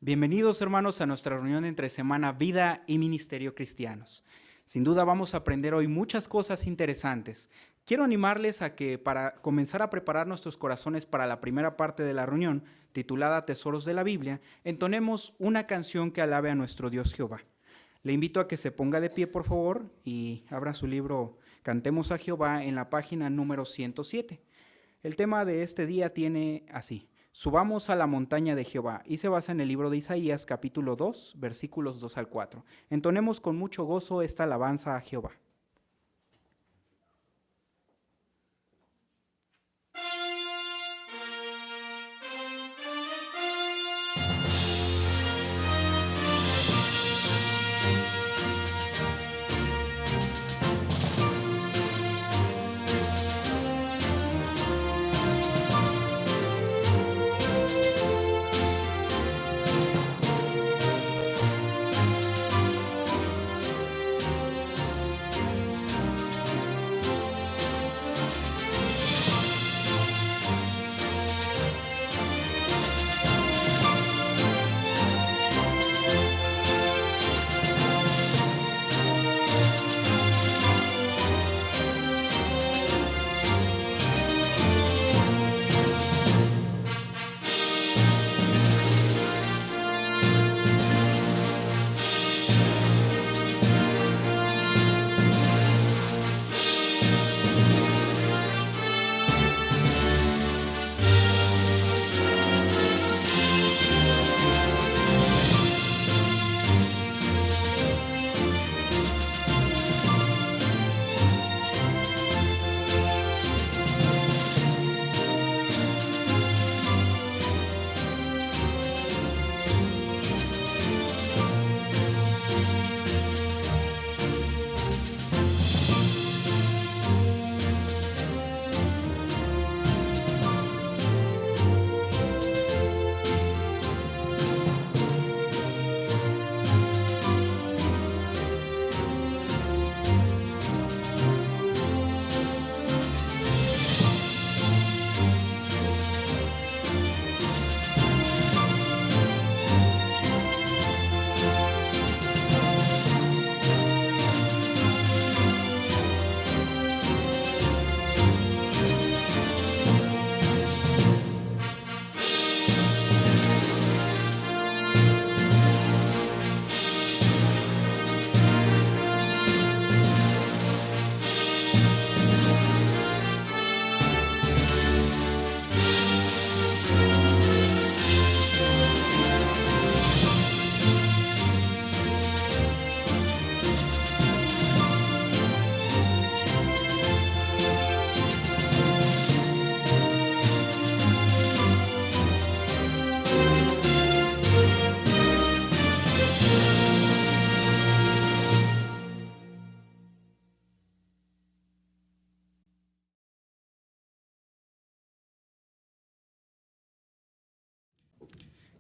Bienvenidos, hermanos, a nuestra reunión entre semana Vida y Ministerio Cristianos. Sin duda vamos a aprender hoy muchas cosas interesantes. Quiero animarles a que para comenzar a preparar nuestros corazones para la primera parte de la reunión, titulada Tesoros de la Biblia, entonemos una canción que alabe a nuestro Dios Jehová. Le invito a que se ponga de pie, por favor, y abra su libro Cantemos a Jehová en la página número 107. El tema de este día tiene así: Subamos a la montaña de Jehová, y se basa en el libro de Isaías, capítulo 2, versículos 2 al 4. Entonemos con mucho gozo esta alabanza a Jehová.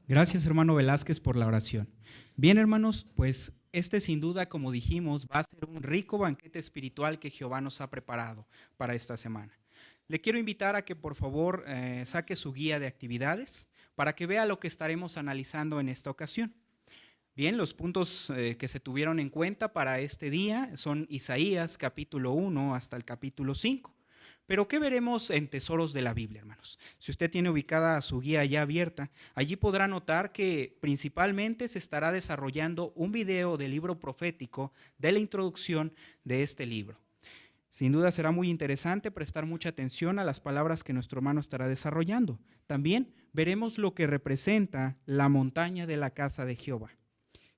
Gracias, hermano Velázquez, por la oración. Bien, hermanos, pues este sin duda, como dijimos, va a ser un rico banquete espiritual que Jehová nos ha preparado para esta semana. Le quiero invitar a que por favor saque su guía de actividades para que vea lo que estaremos analizando en esta ocasión. Bien, los puntos que se tuvieron en cuenta para este día son Isaías capítulo 1 hasta el capítulo 5. Pero ¿qué veremos en Tesoros de la Biblia, hermanos? Si usted tiene ubicada su guía ya abierta, allí podrá notar que principalmente se estará desarrollando un video del libro profético de la introducción de este libro. Sin duda será muy interesante prestar mucha atención a las palabras que nuestro hermano estará desarrollando. También veremos lo que representa la montaña de la casa de Jehová.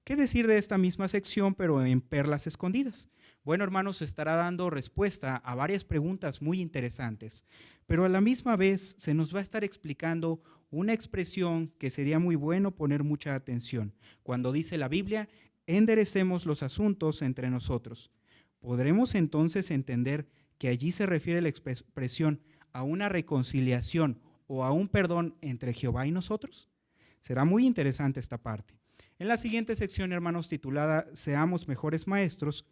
¿Qué decir de esta misma sección, pero en perlas escondidas? Bueno, hermanos, estará dando respuesta a varias preguntas muy interesantes, pero a la misma vez se nos va a estar explicando una expresión que sería muy bueno poner mucha atención. Cuando dice la Biblia, enderecemos los asuntos entre nosotros. ¿Podremos entonces entender que allí se refiere la expresión a una reconciliación o a un perdón entre Jehová y nosotros? Será muy interesante esta parte. En la siguiente sección, hermanos, titulada Seamos mejores maestros,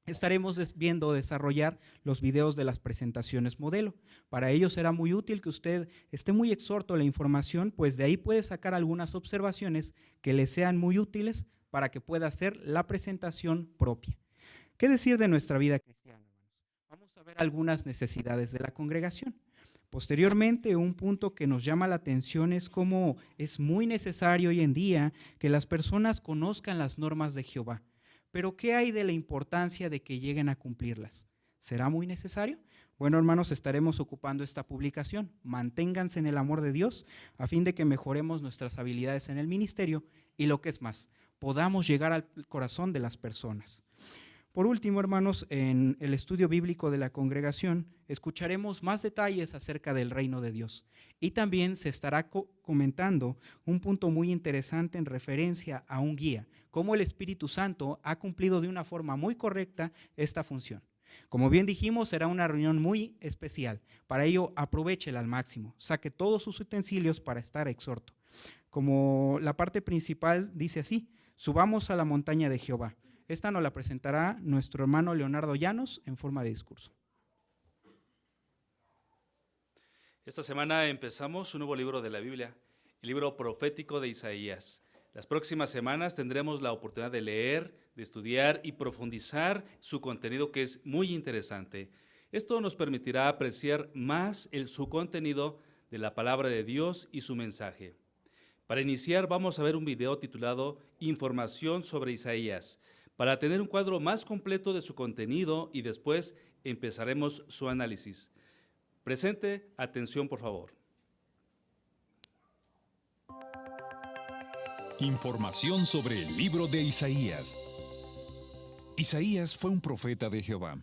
estaremos viendo desarrollar los videos de las presentaciones modelo. Para ello será muy útil que usted esté muy exhorto a la información, pues de ahí puede sacar algunas observaciones que le sean muy útiles para que pueda hacer la presentación propia. ¿Qué decir de nuestra vida cristiana, hermanos? Vamos a ver algunas necesidades de la congregación. Posteriormente, un punto que nos llama la atención es cómo es muy necesario hoy en día que las personas conozcan las normas de Jehová. Pero ¿qué hay de la importancia de que lleguen a cumplirlas? ¿Será muy necesario? Bueno, hermanos, estaremos ocupando esta publicación. Manténganse en el amor de Dios a fin de que mejoremos nuestras habilidades en el ministerio y lo que es más, podamos llegar al corazón de las personas. Por último, hermanos, en el estudio bíblico de la congregación escucharemos más detalles acerca del reino de Dios y también se estará comentando un punto muy interesante en referencia a un guía, cómo el Espíritu Santo ha cumplido de una forma muy correcta esta función. Como bien dijimos, será una reunión muy especial. Para ello, aprovéchela al máximo, saque todos sus utensilios para estar exhorto. Como la parte principal dice así: subamos a la montaña de Jehová. Esta nos la presentará nuestro hermano Leonardo Llanos en forma de discurso. Esta semana empezamos un nuevo libro de la Biblia, el libro profético de Isaías. Las próximas semanas tendremos la oportunidad de leer, de estudiar y profundizar su contenido, que es muy interesante. Esto nos permitirá apreciar más su contenido de la palabra de Dios y su mensaje. Para iniciar, vamos a ver un video titulado Información sobre Isaías, para tener un cuadro más completo de su contenido y después empezaremos su análisis. Presente, atención por favor. Información sobre el libro de Isaías. Isaías fue un profeta de Jehová.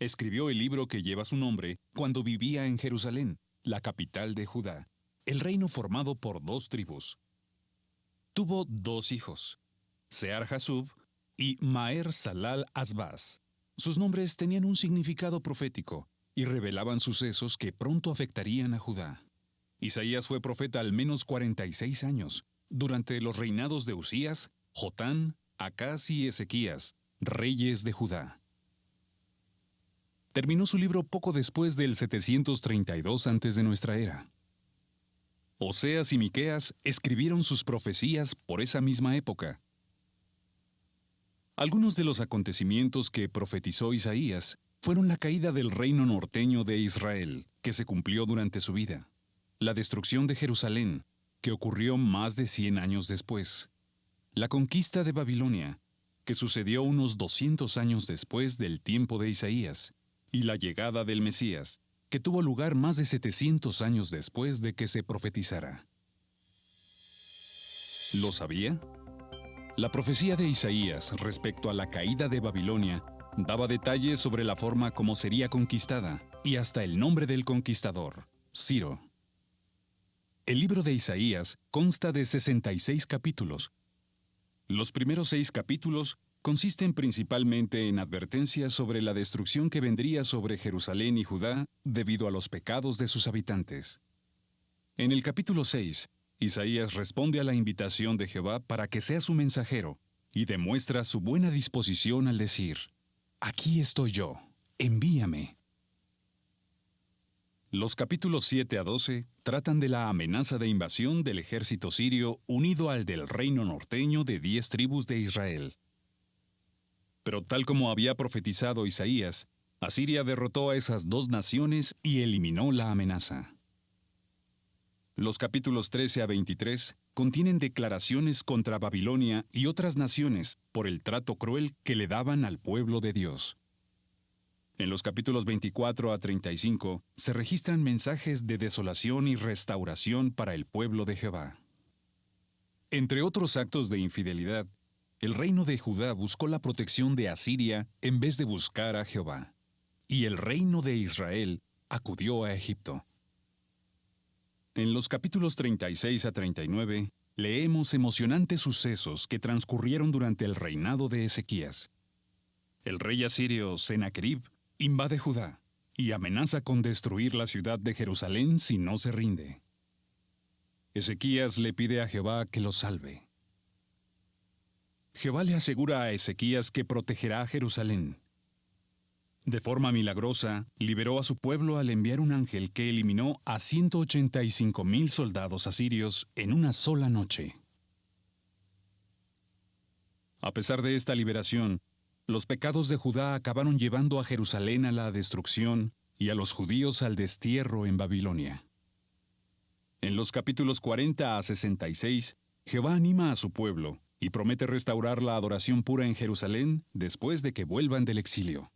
Escribió el libro que lleva su nombre cuando vivía en Jerusalén, la capital de Judá, el reino formado por 2 tribus. Tuvo 2 hijos, Sear-Jasub y Maher-Salal-Asbaz. Sus nombres tenían un significado profético y revelaban sucesos que pronto afectarían a Judá. Isaías fue profeta al menos 46 años, durante los reinados de Usías, Jotán, Acaz y Ezequías, reyes de Judá. Terminó su libro poco después del 732 antes de nuestra era. Oseas y Miqueas escribieron sus profecías por esa misma época. Algunos de los acontecimientos que profetizó Isaías fueron la caída del reino norteño de Israel, que se cumplió durante su vida, la destrucción de Jerusalén, que ocurrió más de 100 años después, la conquista de Babilonia, que sucedió unos 200 años después del tiempo de Isaías, y la llegada del Mesías, que tuvo lugar más de 700 años después de que se profetizara. ¿Lo sabía? La profecía de Isaías respecto a la caída de Babilonia daba detalles sobre la forma como sería conquistada y hasta el nombre del conquistador, Ciro. El libro de Isaías consta de 66 capítulos. Los primeros 6 capítulos consisten principalmente en advertencias sobre la destrucción que vendría sobre Jerusalén y Judá debido a los pecados de sus habitantes. En el capítulo 6, Isaías responde a la invitación de Jehová para que sea su mensajero y demuestra su buena disposición al decir: «Aquí estoy yo, envíame». Los capítulos 7 a 12 tratan de la amenaza de invasión del ejército sirio unido al del reino norteño de 10 tribus de Israel. Pero tal como había profetizado Isaías, Asiria derrotó a esas 2 naciones y eliminó la amenaza. Los capítulos 13 a 23 contienen declaraciones contra Babilonia y otras naciones por el trato cruel que le daban al pueblo de Dios. En los capítulos 24 a 35 se registran mensajes de desolación y restauración para el pueblo de Jehová. Entre otros actos de infidelidad, el reino de Judá buscó la protección de Asiria en vez de buscar a Jehová, y el reino de Israel acudió a Egipto. En los capítulos 36 a 39 leemos emocionantes sucesos que transcurrieron durante el reinado de Ezequías. El rey asirio Sennacherib invade Judá y amenaza con destruir la ciudad de Jerusalén si no se rinde. Ezequías le pide a Jehová que lo salve. Jehová le asegura a Ezequías que protegerá a Jerusalén De forma milagrosa, liberó a su pueblo al enviar un ángel que eliminó a 185,000 soldados asirios en una sola noche. A pesar de esta liberación, los pecados de Judá acabaron llevando a Jerusalén a la destrucción y a los judíos al destierro en Babilonia. En los capítulos 40 a 66, Jehová anima a su pueblo y promete restaurar la adoración pura en Jerusalén después de que vuelvan del exilio.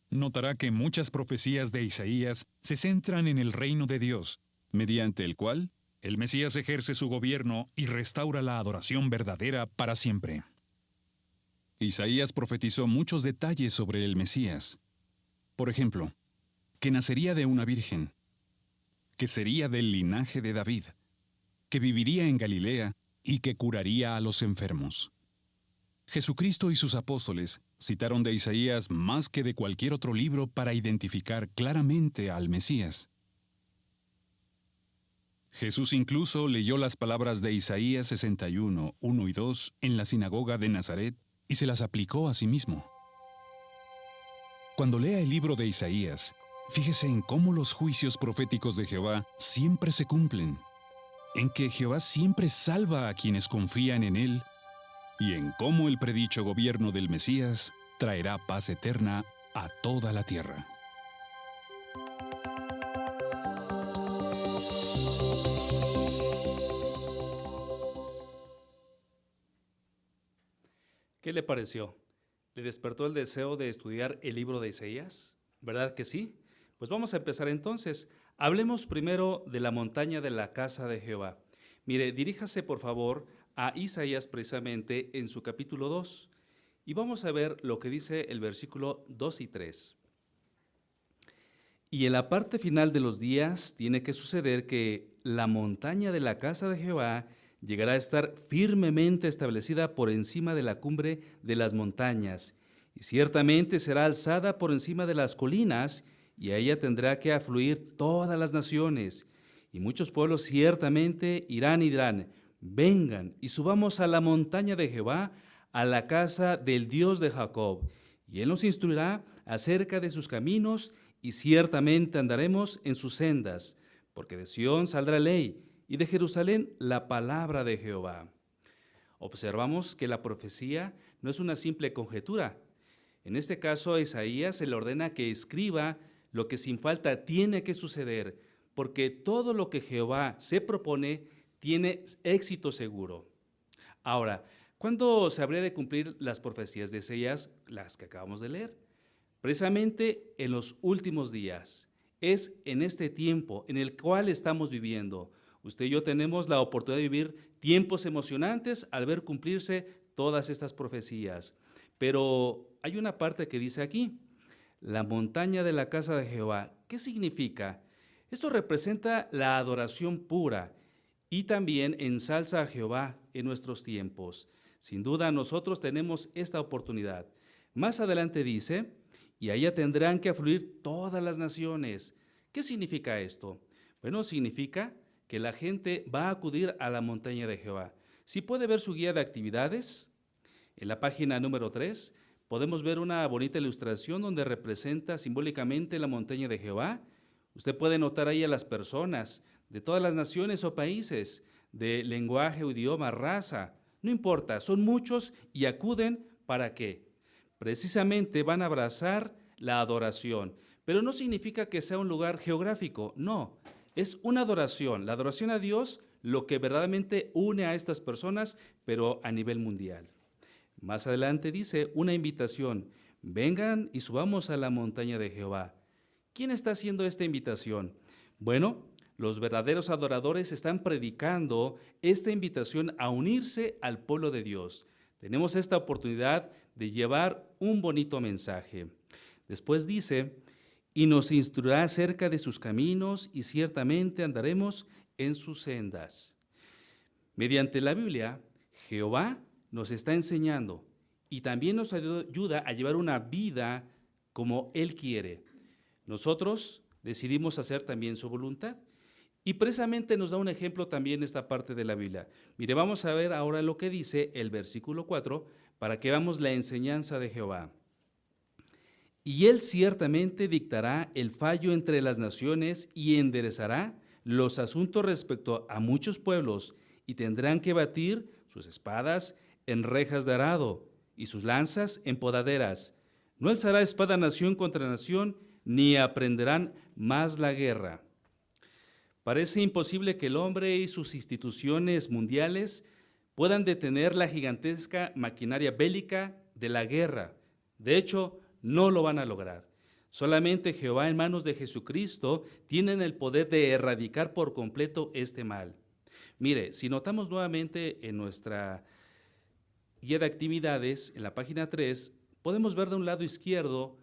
Notará que muchas profecías de Isaías se centran en el reino de Dios, mediante el cual el Mesías ejerce su gobierno y restaura la adoración verdadera para siempre. Isaías profetizó muchos detalles sobre el Mesías. Por ejemplo, que nacería de una virgen, que sería del linaje de David, que viviría en Galilea y que curaría a los enfermos. Jesucristo y sus apóstoles citaron de Isaías más que de cualquier otro libro para identificar claramente al Mesías. Jesús incluso leyó las palabras de Isaías 61, 1 y 2 en la sinagoga de Nazaret y se las aplicó a sí mismo. Cuando lea el libro de Isaías, fíjese en cómo los juicios proféticos de Jehová siempre se cumplen, en que Jehová siempre salva a quienes confían en él, y en cómo el predicho gobierno del Mesías traerá paz eterna a toda la tierra. ¿Qué le pareció? ¿Le despertó el deseo de estudiar el libro de Isaías? ¿Verdad que sí? Pues vamos a empezar entonces. Hablemos primero de la montaña de la casa de Jehová. Mire, diríjase por favor a Isaías precisamente en su capítulo 2 y vamos a ver lo que dice el versículo 2 y 3. Y en la parte final de los días tiene que suceder que la montaña de la casa de Jehová llegará a estar firmemente establecida por encima de la cumbre de las montañas, y ciertamente será alzada por encima de las colinas, y a ella tendrá que afluir todas las naciones, y muchos pueblos ciertamente irán y dirán: vengan y subamos a la montaña de Jehová, a la casa del Dios de Jacob, y él nos instruirá acerca de sus caminos, y ciertamente andaremos en sus sendas, porque de Sión saldrá ley, y de Jerusalén la palabra de Jehová. Observamos que la profecía no es una simple conjetura. En este caso, a Isaías se le ordena que escriba lo que sin falta tiene que suceder, porque todo lo que Jehová se propone tiene éxito seguro. Ahora, ¿cuándo se habría de cumplir las profecías de Isaías, las que acabamos de leer? Precisamente en los últimos días. Es en este tiempo en el cual estamos viviendo. Usted y yo tenemos la oportunidad de vivir tiempos emocionantes al ver cumplirse todas estas profecías. Pero hay una parte que dice aquí: la montaña de la casa de Jehová. ¿Qué significa? Esto representa la adoración pura y también ensalza a Jehová en nuestros tiempos. Sin duda nosotros tenemos esta oportunidad. Más adelante dice: y allá tendrán que afluir todas las naciones. ¿Qué significa esto? Bueno, significa que la gente va a acudir a la montaña de Jehová. Si puede ver su guía de actividades, en la página número 3, podemos ver una bonita ilustración donde representa simbólicamente la montaña de Jehová. Usted puede notar ahí a las personas de todas las naciones o países, de lenguaje o idioma, raza, no importa, son muchos y acuden ¿para qué? Precisamente van a abrazar la adoración, pero no significa que sea un lugar geográfico, no. Es una adoración, la adoración a Dios, lo que verdaderamente une a estas personas, pero a nivel mundial. Más adelante dice una invitación: vengan y subamos a la montaña de Jehová. ¿Quién está haciendo esta invitación? Bueno, los verdaderos adoradores están predicando esta invitación a unirse al pueblo de Dios. Tenemos esta oportunidad de llevar un bonito mensaje. Después dice: y nos instruirá acerca de sus caminos, y ciertamente andaremos en sus sendas. Mediante la Biblia, Jehová nos está enseñando y también nos ayuda a llevar una vida como Él quiere. Nosotros decidimos hacer también su voluntad. Y precisamente nos da un ejemplo también esta parte de la Biblia. Mire, vamos a ver ahora lo que dice el versículo 4 para que veamos la enseñanza de Jehová. Y él ciertamente dictará el fallo entre las naciones y enderezará los asuntos respecto a muchos pueblos, y tendrán que batir sus espadas en rejas de arado y sus lanzas en podaderas. No alzará espada nación contra nación, ni aprenderán más la guerra. Parece imposible que el hombre y sus instituciones mundiales puedan detener la gigantesca maquinaria bélica de la guerra. De hecho, no lo van a lograr. Solamente Jehová, en manos de Jesucristo, tienen el poder de erradicar por completo este mal. Mire, si notamos nuevamente en nuestra guía de actividades, en la página 3, podemos ver de un lado izquierdo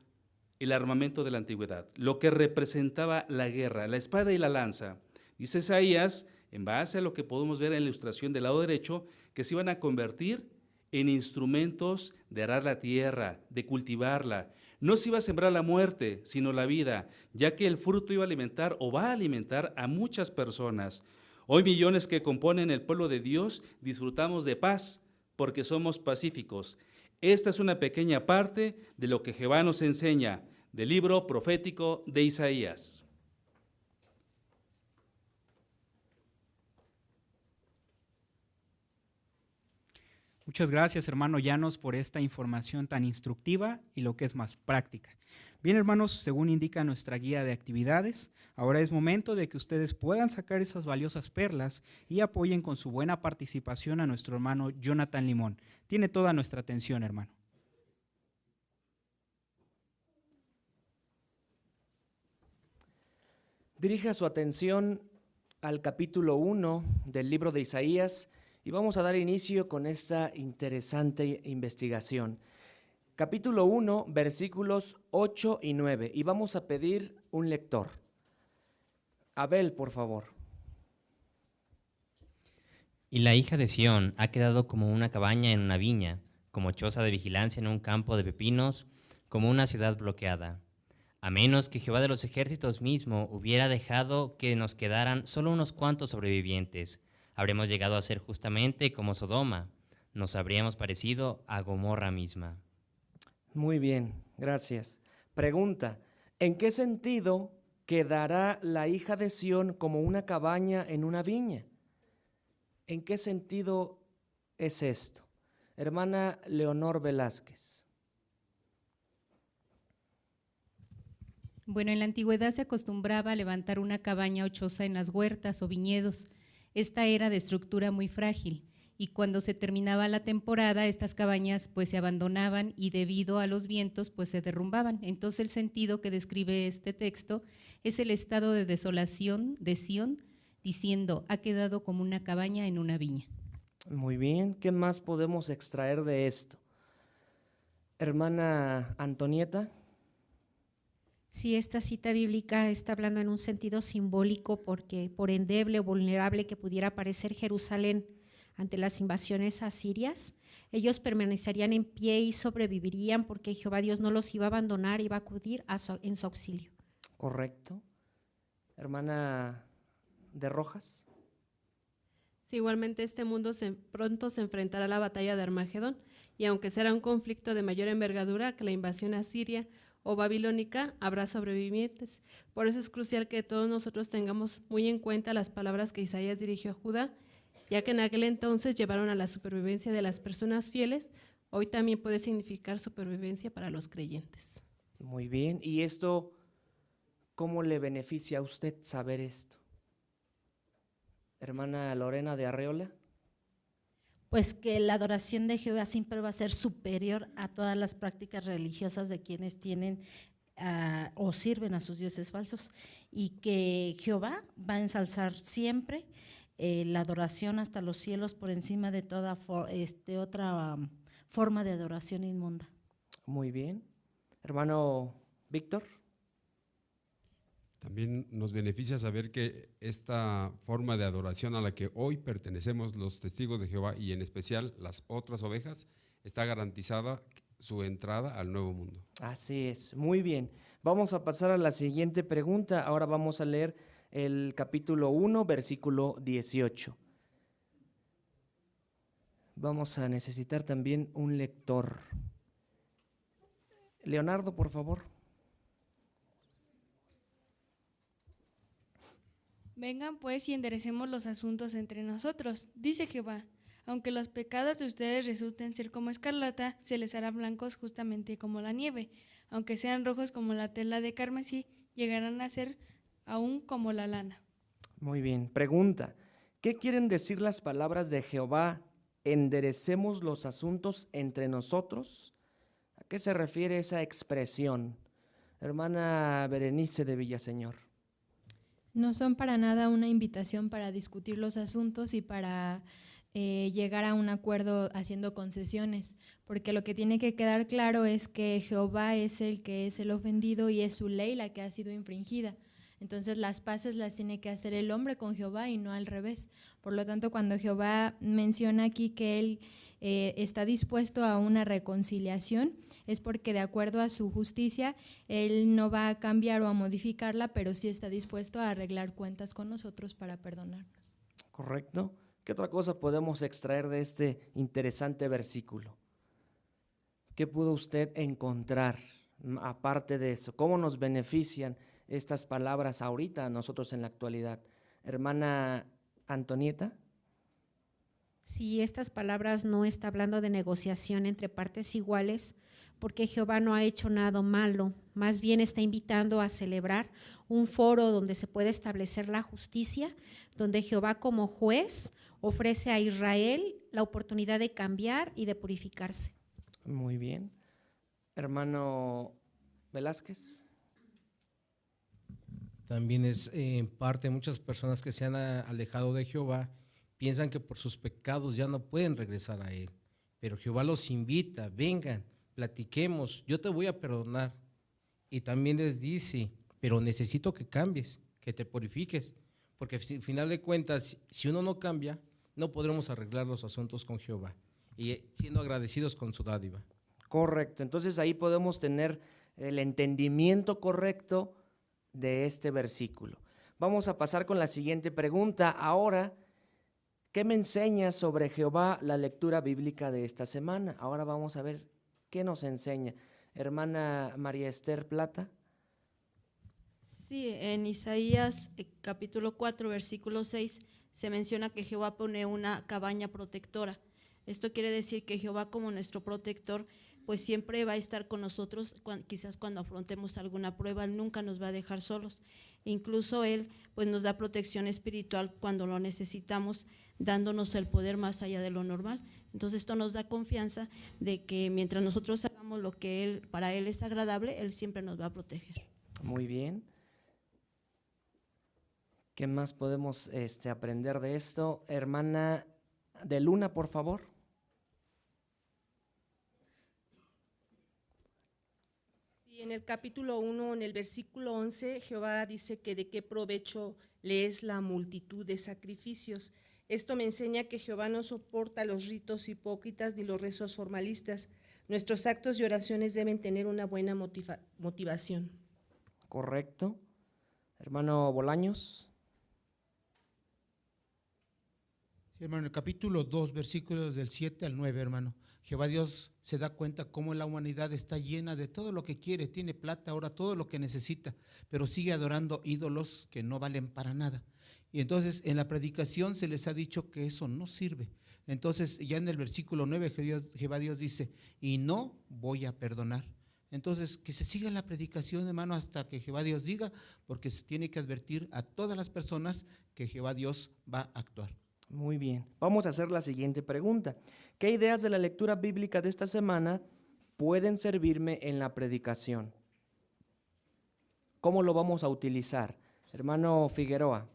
el armamento de la antigüedad, lo que representaba la guerra, la espada y la lanza. Dice Isaías, en base a lo que podemos ver en la ilustración del lado derecho, que se iban a convertir en instrumentos de arar la tierra, de cultivarla. No se iba a sembrar la muerte, sino la vida, ya que el fruto iba a alimentar o va a alimentar a muchas personas. Hoy millones que componen el pueblo de Dios disfrutamos de paz porque somos pacíficos. Esta es una pequeña parte de lo que Jehová nos enseña del libro profético de Isaías. Muchas gracias, hermano Llanos, por esta información tan instructiva y lo que es más práctica. Bien, hermanos, según indica nuestra guía de actividades, ahora es momento de que ustedes puedan sacar esas valiosas perlas y apoyen con su buena participación a nuestro hermano Jonathan Limón. Tiene toda nuestra atención, hermano. Dirija su atención al capítulo 1 del libro de Isaías y vamos a dar inicio con esta interesante investigación. Capítulo 1, versículos 8 y 9, y vamos a pedir un lector. Abel, por favor. Y la hija de Sión ha quedado como una cabaña en una viña, como choza de vigilancia en un campo de pepinos, como una ciudad bloqueada. A menos que Jehová de los ejércitos mismo hubiera dejado que nos quedaran solo unos cuantos sobrevivientes, habremos llegado a ser justamente como Sodoma, nos habríamos parecido a Gomorra misma. Muy bien, gracias. Pregunta, ¿en qué sentido quedará la hija de Sión como una cabaña en una viña? ¿En qué sentido es esto? Hermana Leonor Velázquez. Bueno, en la antigüedad se acostumbraba a levantar una cabaña o choza en las huertas o viñedos. Esta era de estructura muy frágil y cuando se terminaba la temporada, estas cabañas pues se abandonaban y debido a los vientos pues se derrumbaban. Entonces el sentido que describe este texto es el estado de desolación de Sión, diciendo, ha quedado como una cabaña en una viña. Muy bien, ¿qué más podemos extraer de esto? Hermana Antonieta. Sí, esta cita bíblica está hablando en un sentido simbólico porque por endeble o vulnerable que pudiera parecer Jerusalén ante las invasiones asirias, ellos permanecerían en pie y sobrevivirían porque Jehová Dios no los iba a abandonar, iba a acudir en su auxilio. Correcto. Hermana de Rojas. Sí, igualmente este mundo pronto se enfrentará a la batalla de Armagedón y aunque será un conflicto de mayor envergadura que la invasión asiria o babilónica, habrá sobrevivientes. Por eso es crucial que todos nosotros tengamos muy en cuenta las palabras que Isaías dirigió a Judá, ya que en aquel entonces llevaron a la supervivencia de las personas fieles, hoy también puede significar supervivencia para los creyentes. Muy bien, ¿y esto cómo le beneficia a usted saber esto? Hermana Lorena de Arreola. Pues que la adoración de Jehová siempre va a ser superior a todas las prácticas religiosas de quienes tienen o sirven a sus dioses falsos y que Jehová va a ensalzar siempre la adoración hasta los cielos por encima de toda otra forma de adoración inmunda. Muy bien. Hermano Víctor. También nos beneficia saber que esta forma de adoración a la que hoy pertenecemos los testigos de Jehová y en especial las otras ovejas, está garantizada su entrada al nuevo mundo. Así es, muy bien. Vamos a pasar a la siguiente pregunta. Ahora vamos a leer el capítulo 1, versículo 18. Vamos a necesitar también un lector. Leonardo, por favor. Vengan pues y enderecemos los asuntos entre nosotros, dice Jehová. Aunque los pecados de ustedes resulten ser como escarlata, se les hará blancos justamente como la nieve. Aunque sean rojos como la tela de carmesí, llegarán a ser aún como la lana. Muy bien. Pregunta, ¿qué quieren decir las palabras de Jehová? Enderecemos los asuntos entre nosotros. ¿A qué se refiere esa expresión? Hermana Berenice de Villaseñor. No son para nada una invitación para discutir los asuntos y para llegar a un acuerdo haciendo concesiones, porque lo que tiene que quedar claro es que Jehová es el que es el ofendido y es su ley la que ha sido infringida. Entonces las paces las tiene que hacer el hombre con Jehová y no al revés. Por lo tanto, cuando Jehová menciona aquí que él está dispuesto a una reconciliación, es porque de acuerdo a su justicia, él no va a cambiar o a modificarla, pero sí está dispuesto a arreglar cuentas con nosotros para perdonarnos. ¿Correcto? ¿Qué otra cosa podemos extraer de este interesante versículo? ¿Qué pudo usted encontrar aparte de eso? ¿Cómo nos benefician estas palabras ahorita a nosotros en la actualidad? Hermana Antonieta. Si estas palabras no está hablando de negociación entre partes iguales, porque Jehová no ha hecho nada malo, más bien está invitando a celebrar un foro donde se puede establecer la justicia, donde Jehová como juez ofrece a Israel la oportunidad de cambiar y de purificarse. Muy bien. Hermano Velázquez. También es en parte muchas personas que se han alejado de Jehová piensan que por sus pecados ya no pueden regresar a Él, pero Jehová los invita, vengan, platiquemos, yo te voy a perdonar. Y también les dice, pero necesito que cambies, que te purifiques, porque al final de cuentas, si uno no cambia, no podremos arreglar los asuntos con Jehová, y siendo agradecidos con su dádiva. Correcto, entonces ahí podemos tener el entendimiento correcto de este versículo. Vamos a pasar con la siguiente pregunta. Ahora, ¿qué me enseña sobre Jehová la lectura bíblica de esta semana? Ahora vamos a ver qué nos enseña. Hermana María Esther Plata. Sí, en Isaías capítulo 4, versículo 6, se menciona que Jehová pone una cabaña protectora. Esto quiere decir que Jehová como nuestro protector, pues siempre va a estar con nosotros, quizás cuando afrontemos alguna prueba, Él nunca nos va a dejar solos. Incluso Él pues nos da protección espiritual cuando lo necesitamos, dándonos el poder más allá de lo normal. Entonces esto nos da confianza de que mientras nosotros hagamos lo que para Él es agradable, Él siempre nos va a proteger. Muy bien. ¿Qué más podemos aprender de esto? Hermana de Luna, por favor. Sí, en el capítulo 1, en el versículo 11, Jehová dice que de qué provecho le es la multitud de sacrificios. Esto me enseña que Jehová no soporta los ritos hipócritas ni los rezos formalistas. Nuestros actos y oraciones deben tener una buena motivación. Correcto. Hermano Bolaños. Sí, hermano, el capítulo 2, versículos del 7 al 9, hermano. Jehová Dios se da cuenta cómo la humanidad está llena de todo lo que quiere, tiene plata, ahora todo lo que necesita, pero sigue adorando ídolos que no valen para nada. Y entonces en la predicación se les ha dicho que eso no sirve. Entonces ya en el versículo 9 Jehová Dios dice, y no voy a perdonar. Entonces que se siga la predicación, hermano, hasta que Jehová Dios diga, porque se tiene que advertir a todas las personas que Jehová Dios va a actuar. Muy bien, vamos a hacer la siguiente pregunta. ¿Qué ideas de la lectura bíblica de esta semana pueden servirme en la predicación? ¿Cómo lo vamos a utilizar? Hermano Figueroa.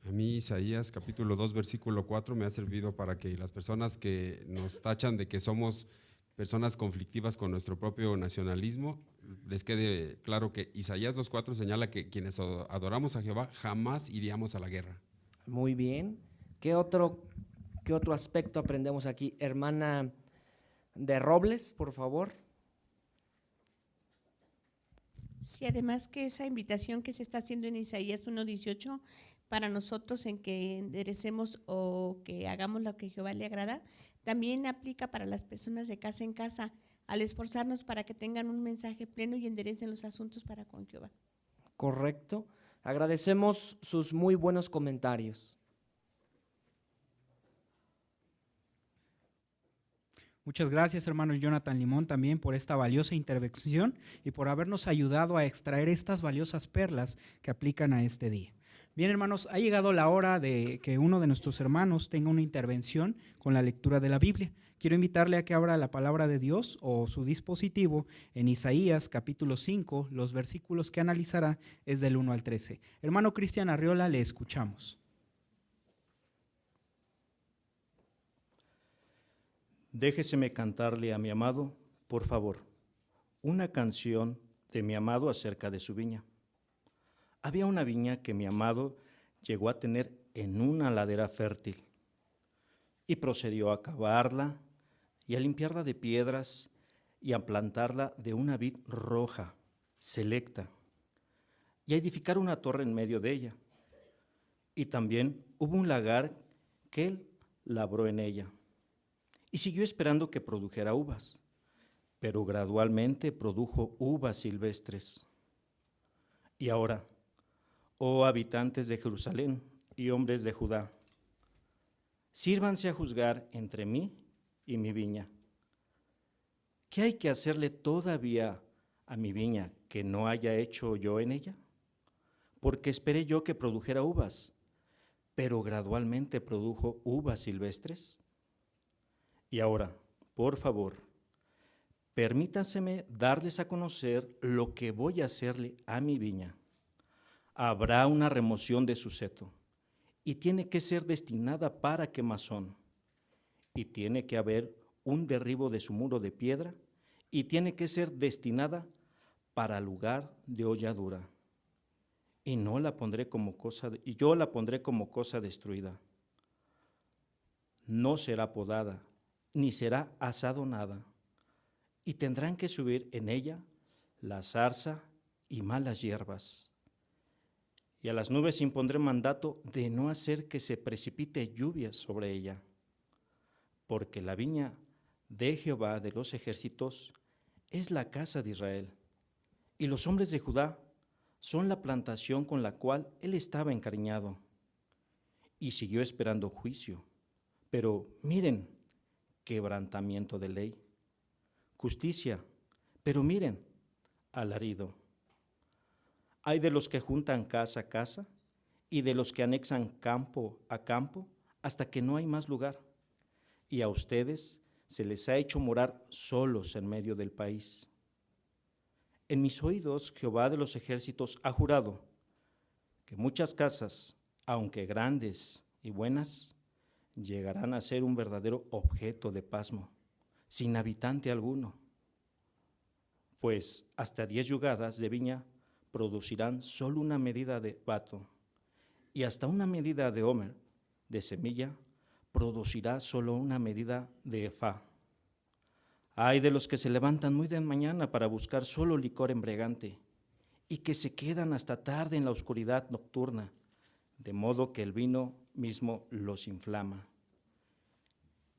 A mí Isaías capítulo 2 versículo 4 me ha servido para que las personas que nos tachan de que somos personas conflictivas con nuestro propio nacionalismo, les quede claro que Isaías 2:4 señala que quienes adoramos a Jehová jamás iríamos a la guerra. Muy bien. ¿Qué otro aspecto aprendemos aquí? Hermana de Robles, por favor. Sí, además que esa invitación que se está haciendo en Isaías 1:18 para nosotros en que enderecemos o que hagamos lo que Jehová le agrada, también aplica para las personas de casa en casa, al esforzarnos para que tengan un mensaje pleno y enderecen los asuntos para con Jehová. Correcto. Agradecemos sus muy buenos comentarios. Muchas gracias, hermano Jonathan Limón, también por esta valiosa intervención y por habernos ayudado a extraer estas valiosas perlas que aplican a este día. Bien, hermanos, ha llegado la hora de que uno de nuestros hermanos tenga una intervención con la lectura de la Biblia. Quiero invitarle a que abra la palabra de Dios o su dispositivo en Isaías capítulo 5, los versículos que analizará es del 1 al 13. Hermano Cristian Arriola, le escuchamos. Déjeseme cantarle a mi amado, por favor, una canción de mi amado acerca de su viña. Había una viña que mi amado llegó a tener en una ladera fértil y procedió a cavarla y a limpiarla de piedras y a plantarla de una vid roja, selecta, y a edificar una torre en medio de ella. Y también hubo un lagar que él labró en ella. Y siguió esperando que produjera uvas, pero gradualmente produjo uvas silvestres. Y ahora, oh habitantes de Jerusalén y hombres de Judá, sírvanse a juzgar entre mí y mi viña. ¿Qué hay que hacerle todavía a mi viña que no haya hecho yo en ella? Porque esperé yo que produjera uvas, pero gradualmente produjo uvas silvestres. Y ahora, por favor, permítanseme darles a conocer lo que voy a hacerle a mi viña. Habrá una remoción de su seto, y tiene que ser destinada para quemazón, y tiene que haber un derribo de su muro de piedra, y tiene que ser destinada para lugar de holladura. Y yo la pondré como cosa destruida. No será podada, ni será asadonada, y tendrán que subir en ella la zarza y malas hierbas. Y a las nubes impondré mandato de no hacer que se precipite lluvia sobre ella, porque la viña de Jehová de los ejércitos es la casa de Israel, y los hombres de Judá son la plantación con la cual él estaba encariñado. Y siguió esperando juicio, pero miren, quebrantamiento de ley, justicia, pero miren, alarido. Hay de los que juntan casa a casa y de los que anexan campo a campo hasta que no hay más lugar. Y a ustedes se les ha hecho morar solos en medio del país. En mis oídos Jehová de los ejércitos ha jurado que muchas casas, aunque grandes y buenas, llegarán a ser un verdadero objeto de pasmo, sin habitante alguno. Pues hasta 10 yugadas de viña producirán solo una medida de bato, y hasta una medida de homer de semilla producirá solo una medida de efá. Hay de los que se levantan muy de mañana para buscar solo licor embriagante, y que se quedan hasta tarde en la oscuridad nocturna, de modo que el vino mismo los inflama.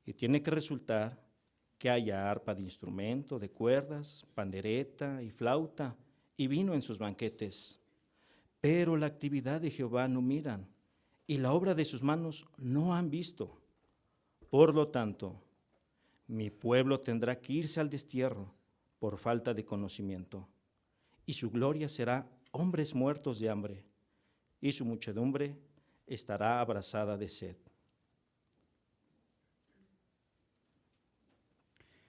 Y tiene que resultar que haya arpa de instrumento, de cuerdas, pandereta y flauta, y vino en sus banquetes. Pero la actividad de Jehová no miran, y la obra de sus manos no han visto. Por lo tanto, mi pueblo tendrá que irse al destierro por falta de conocimiento, y su gloria será hombres muertos de hambre, y su muchedumbre estará abrasada de sed.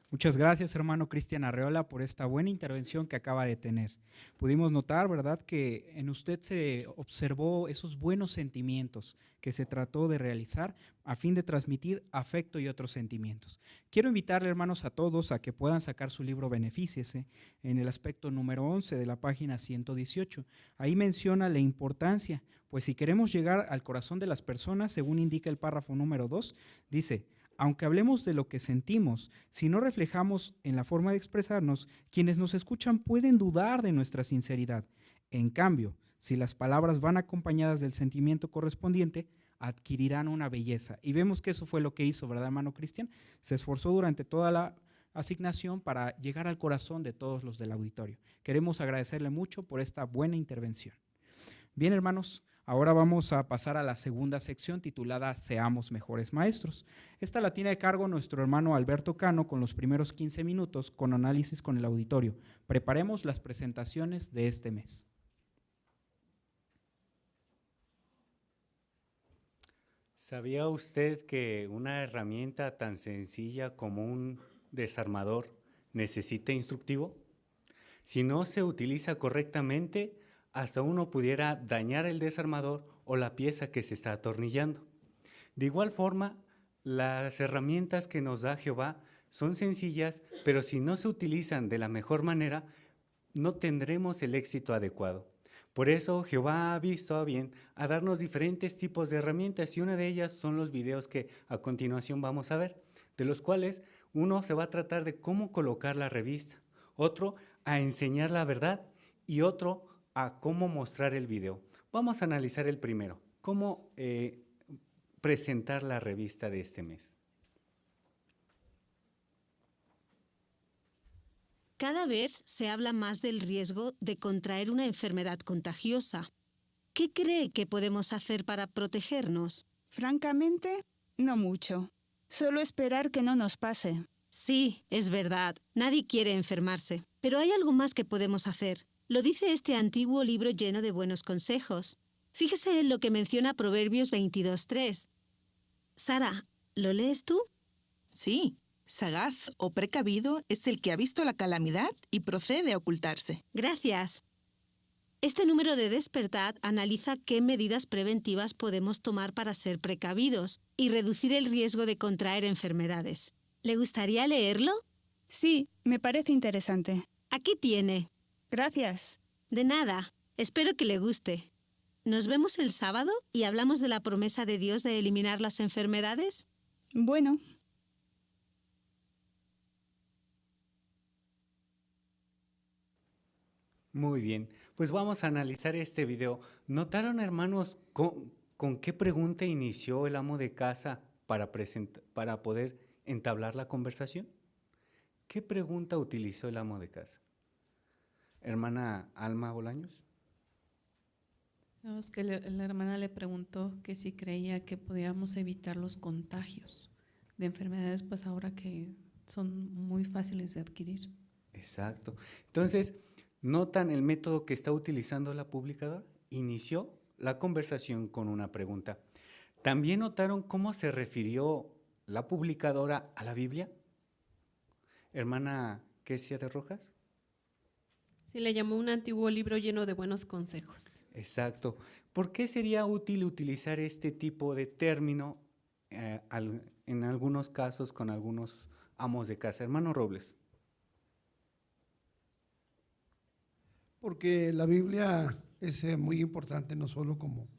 Muchas gracias, hermano Cristian Arriola, por esta buena intervención que acaba de tener. Pudimos notar, ¿verdad?, que en usted se observó esos buenos sentimientos que se trató de realizar a fin de transmitir afecto y otros sentimientos. Quiero invitarle, hermanos, a todos a que puedan sacar su libro Benefíciese en el aspecto número 11 de la página 118. Ahí menciona la importancia, pues si queremos llegar al corazón de las personas, según indica el párrafo número 2, dice: aunque hablemos de lo que sentimos, si no reflejamos en la forma de expresarnos, quienes nos escuchan pueden dudar de nuestra sinceridad. En cambio, si las palabras van acompañadas del sentimiento correspondiente, adquirirán una belleza. Y vemos que eso fue lo que hizo, ¿verdad, hermano Cristian? Se esforzó durante toda la asignación para llegar al corazón de todos los del auditorio. Queremos agradecerle mucho por esta buena intervención. Bien, hermanos, ahora vamos a pasar a la segunda sección titulada Seamos mejores maestros. Esta la tiene a cargo nuestro hermano Alberto Cano con los primeros 15 minutos con análisis con el auditorio. Preparemos las presentaciones de este mes. ¿Sabía usted que una herramienta tan sencilla como un desarmador necesita instructivo? Si no se utiliza correctamente, hasta uno pudiera dañar el desarmador o la pieza que se está atornillando. De igual forma, las herramientas que nos da Jehová son sencillas, pero si no se utilizan de la mejor manera, no tendremos el éxito adecuado. Por eso Jehová ha visto a bien a darnos diferentes tipos de herramientas y una de ellas son los videos que a continuación vamos a ver, de los cuales uno se va a tratar de cómo colocar la revista, otro a enseñar la verdad y otro a cómo mostrar el video. Vamos a analizar el primero, cómo presentar la revista de este mes. Cada vez se habla más del riesgo de contraer una enfermedad contagiosa. ¿Qué cree que podemos hacer para protegernos? Francamente, no mucho. Solo esperar que no nos pase. Sí, es verdad. Nadie quiere enfermarse. Pero hay algo más que podemos hacer. Lo dice este antiguo libro lleno de buenos consejos. Fíjese en lo que menciona Proverbios 22:3. Sara, ¿lo lees tú? Sí. Sagaz o precavido es el que ha visto la calamidad y procede a ocultarse. Gracias. Este número de Despertad analiza qué medidas preventivas podemos tomar para ser precavidos y reducir el riesgo de contraer enfermedades. ¿Le gustaría leerlo? Sí, me parece interesante. Aquí tiene. Gracias. De nada. Espero que le guste. ¿Nos vemos el sábado y hablamos de la promesa de Dios de eliminar las enfermedades? Bueno. Muy bien, pues vamos a analizar este video. ¿Notaron, hermanos, con qué pregunta inició el amo de casa para poder entablar la conversación? ¿Qué pregunta utilizó el amo de casa? Hermana Alma Bolaños. No, es que la hermana le preguntó que si creía que podíamos evitar los contagios de enfermedades, pues ahora que son muy fáciles de adquirir. Exacto. Entonces, ¿notan el método que está utilizando la publicadora? Inició la conversación con una pregunta. ¿También notaron cómo se refirió la publicadora a la Biblia? Hermana Kesia de Rojas. Sí, le llamó un antiguo libro lleno de buenos consejos. Exacto. ¿Por qué sería útil utilizar este tipo de término en algunos casos con algunos amos de casa? Hermano Robles. Porque la Biblia es muy importante no solo como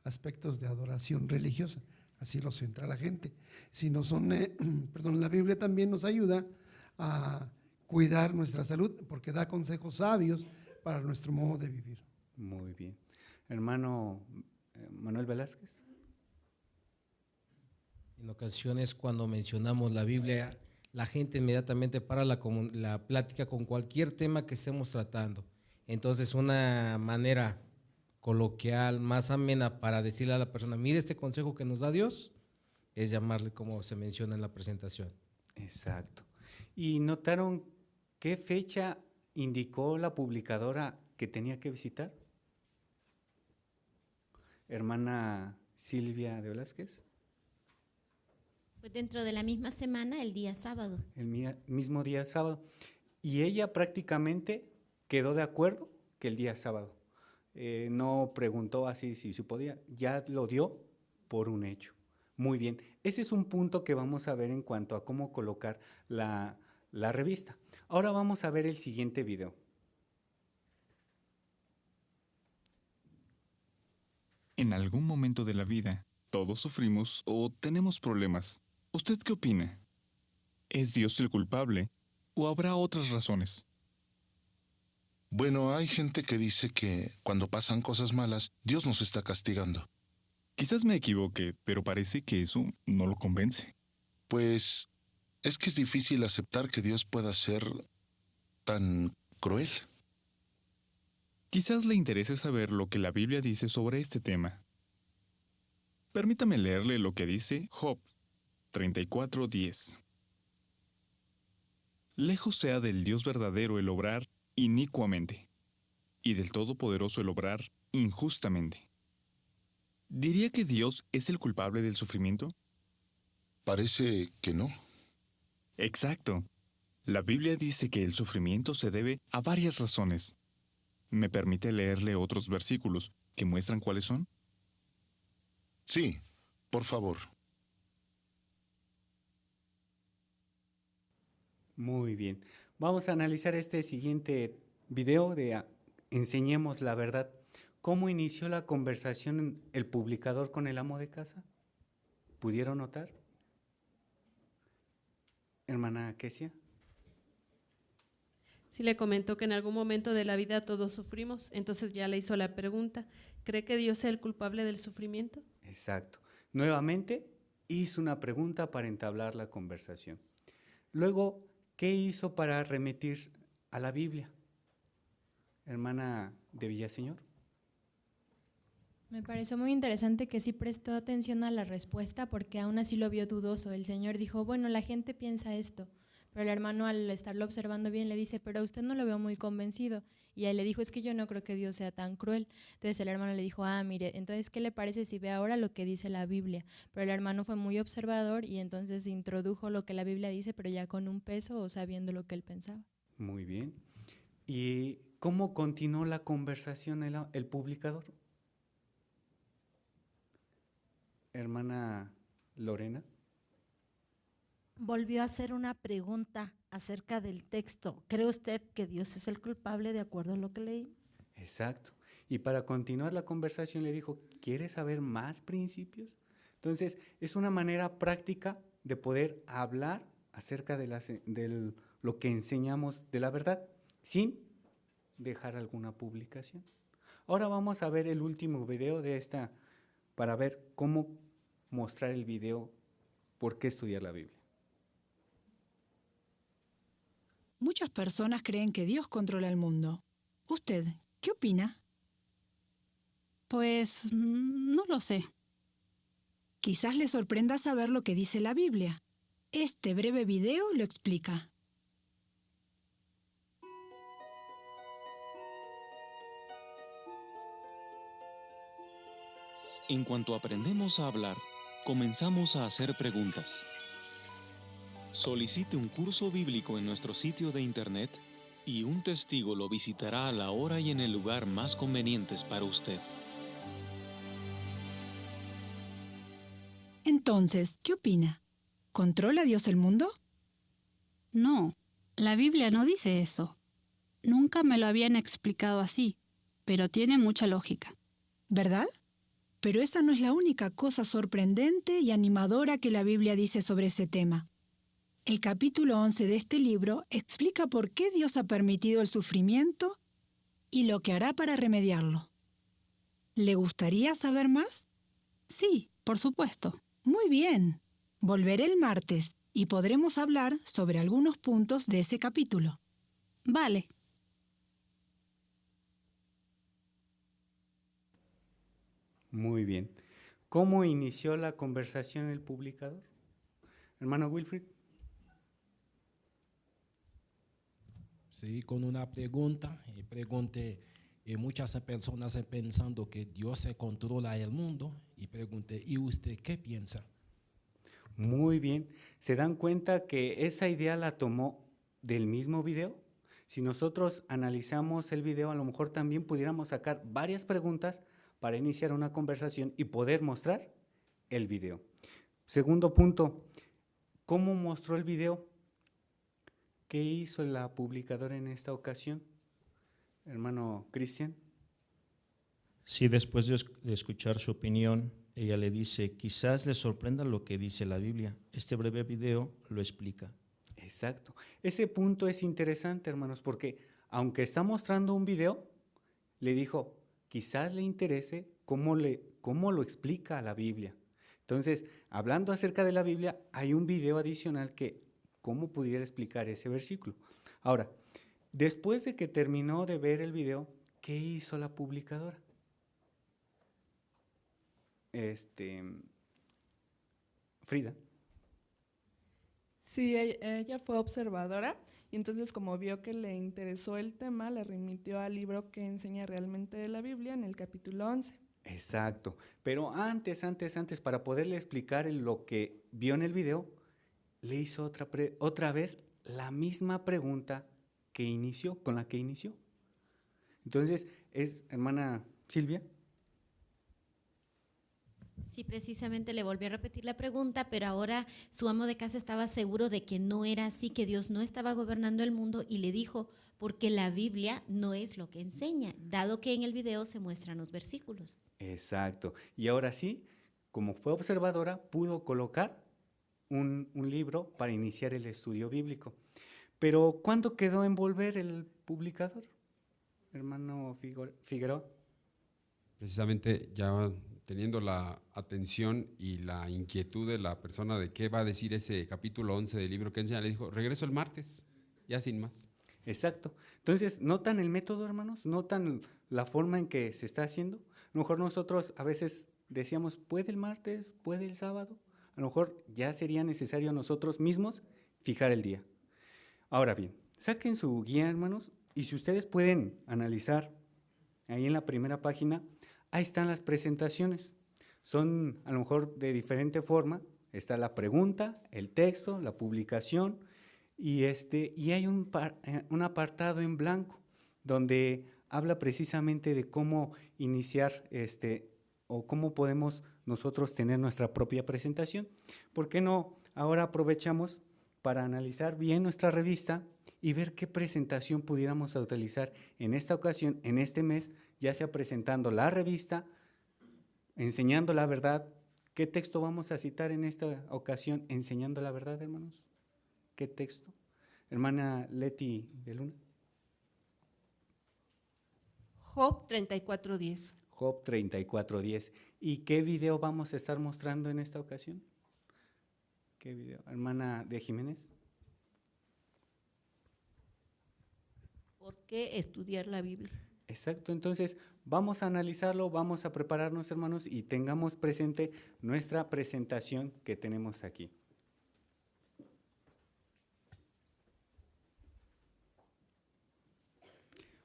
aspectos de adoración religiosa, así lo centra la gente, sino la Biblia también nos ayuda a cuidar nuestra salud porque da consejos sabios para nuestro modo de vivir. Muy bien. Hermano Manuel Velázquez. En ocasiones cuando mencionamos la Biblia, la gente inmediatamente para la plática con cualquier tema que estemos tratando. Entonces, una manera coloquial, más amena para decirle a la persona, mire este consejo que nos da Dios, es llamarle como se menciona en la presentación. Exacto. ¿Y notaron qué fecha indicó la publicadora que tenía que visitar? Hermana Silvia de Velázquez. Pues dentro de la misma semana, el día sábado. El mismo día sábado. Y ella prácticamente quedó de acuerdo que el día sábado. No preguntó así si se podía, ya lo dio por un hecho. Muy bien, ese es un punto que vamos a ver en cuanto a cómo colocar la revista. Ahora vamos a ver el siguiente video. En algún momento de la vida, todos sufrimos o tenemos problemas. ¿Usted qué opina? ¿Es Dios el culpable o habrá otras razones? Bueno, hay gente que dice que cuando pasan cosas malas, Dios nos está castigando. Quizás me equivoque, pero parece que eso no lo convence. Pues es que es difícil aceptar que Dios pueda ser tan cruel. Quizás le interese saber lo que la Biblia dice sobre este tema. Permítame leerle lo que dice Job 34:10. Lejos sea del Dios verdadero el obrar inicuamente, y del Todopoderoso el obrar injustamente. ¿Diría que Dios es el culpable del sufrimiento? Parece que no. Exacto. La Biblia dice que el sufrimiento se debe a varias razones. ¿Me permite leerle otros versículos que muestran cuáles son? Sí, por favor. Muy bien. Vamos a analizar este siguiente video de Enseñemos la verdad. ¿Cómo inició la conversación el publicador con el amo de casa? ¿Pudieron notar? Hermana Kesia. Sí, le comentó que en algún momento de la vida todos sufrimos, entonces ya le hizo la pregunta, ¿cree que Dios sea el culpable del sufrimiento? Exacto. Nuevamente hizo una pregunta para entablar la conversación. Luego, ¿qué hizo para remitir a la Biblia? Hermana de Villaseñor. Me pareció muy interesante que sí prestó atención a la respuesta porque aún así lo vio dudoso. El Señor dijo, bueno, la gente piensa esto, pero el hermano al estarlo observando bien le dice, pero usted no lo veo muy convencido. Y él le dijo, es que yo no creo que Dios sea tan cruel. Entonces el hermano le dijo, mire, entonces ¿qué le parece si ve ahora lo que dice la Biblia? Pero el hermano fue muy observador y entonces introdujo lo que la Biblia dice, pero ya con un peso o sabiendo lo que él pensaba. Muy bien. ¿Y cómo continuó la conversación el publicador? Hermana Lorena. Volvió a hacer una pregunta acerca del texto. ¿Cree usted que Dios es el culpable de acuerdo a lo que leímos? Exacto. Y para continuar la conversación le dijo, ¿quieres saber más principios? Entonces, es una manera práctica de poder hablar acerca de lo que enseñamos de la verdad, sin dejar alguna publicación. Ahora vamos a ver el último video de esta, para ver cómo mostrar el video, por qué estudiar la Biblia. Muchas personas creen que Dios controla el mundo. ¿Usted qué opina? Pues no lo sé. Quizás le sorprenda saber lo que dice la Biblia. Este breve video lo explica. En cuanto aprendemos a hablar, comenzamos a hacer preguntas. Solicite un curso bíblico en nuestro sitio de internet y un testigo lo visitará a la hora y en el lugar más convenientes para usted. Entonces, ¿qué opina? ¿Controla Dios el mundo? No, la Biblia no dice eso. Nunca me lo habían explicado así, pero tiene mucha lógica. ¿Verdad? Pero esa no es la única cosa sorprendente y animadora que la Biblia dice sobre ese tema. El capítulo 11 de este libro explica por qué Dios ha permitido el sufrimiento y lo que hará para remediarlo. ¿Le gustaría saber más? Sí, por supuesto. Muy bien. Volveré el martes y podremos hablar sobre algunos puntos de ese capítulo. Vale. Muy bien. ¿Cómo inició la conversación el publicador? Hermano Wilfrid. Sí, con una pregunta. Y pregunté, muchas personas pensando que Dios se controla el mundo. Y pregunté, ¿y usted qué piensa? Muy bien. ¿Se dan cuenta que esa idea la tomó del mismo video? Si nosotros analizamos el video, a lo mejor también pudiéramos sacar varias preguntas para iniciar una conversación y poder mostrar el video. Segundo punto, ¿cómo mostró el video? ¿Qué hizo la publicadora en esta ocasión? Hermano Cristian. Sí, después de escuchar su opinión, ella le dice, quizás le sorprenda lo que dice la Biblia. Este breve video lo explica. Exacto. Ese punto es interesante, hermanos, porque aunque está mostrando un video, le dijo, quizás le interese cómo lo explica la Biblia. Entonces, hablando acerca de la Biblia, hay un video adicional que cómo pudiera explicar ese versículo. Ahora, después de que terminó de ver el video, ¿qué hizo la publicadora? Frida. Sí, ella fue observadora y entonces como vio que le interesó el tema, le remitió al libro que enseña realmente de la Biblia en el capítulo 11. Exacto, pero antes, para poderle explicar lo que vio en el video, le hizo otra vez la misma pregunta con la que inició. Entonces, hermana Silvia. Sí, precisamente le volvió a repetir la pregunta, pero ahora su amo de casa estaba seguro de que no era así, que Dios no estaba gobernando el mundo y le dijo, porque la Biblia no es lo que enseña, dado que en el video se muestran los versículos. Exacto. Y ahora sí, como fue observadora, pudo colocar un libro para iniciar el estudio bíblico. Pero ¿cuándo quedó en volver el publicador, hermano Figueroa? Precisamente ya teniendo la atención y la inquietud de la persona de qué va a decir ese capítulo 11 del libro que enseña, le dijo, regreso el martes, ya sin más. Exacto. Entonces, ¿notan el método, hermanos? ¿Notan la forma en que se está haciendo? A lo mejor nosotros a veces decíamos, ¿puede el martes? ¿Puede el sábado? A lo mejor ya sería necesario a nosotros mismos fijar el día. Ahora bien, saquen su guía, hermanos, y si ustedes pueden analizar ahí en la primera página, ahí están las presentaciones. Son a lo mejor de diferente forma. Está la pregunta, el texto, la publicación y hay un apartado en blanco donde habla precisamente de cómo iniciar o cómo podemos nosotros tener nuestra propia presentación. ¿Por qué no ahora aprovechamos para analizar bien nuestra revista y ver qué presentación pudiéramos utilizar en esta ocasión, en este mes, ya sea presentando la revista, enseñando la verdad? ¿Qué texto vamos a citar en esta ocasión enseñando la verdad, hermanos? ¿Qué texto? Hermana Leti de Luna. Job 34:10. Job 34:10. ¿Y qué video vamos a estar mostrando en esta ocasión? ¿Qué video? Hermana de Jiménez. ¿Por qué estudiar la Biblia? Exacto, entonces vamos a analizarlo, vamos a prepararnos, hermanos, y tengamos presente nuestra presentación que tenemos aquí.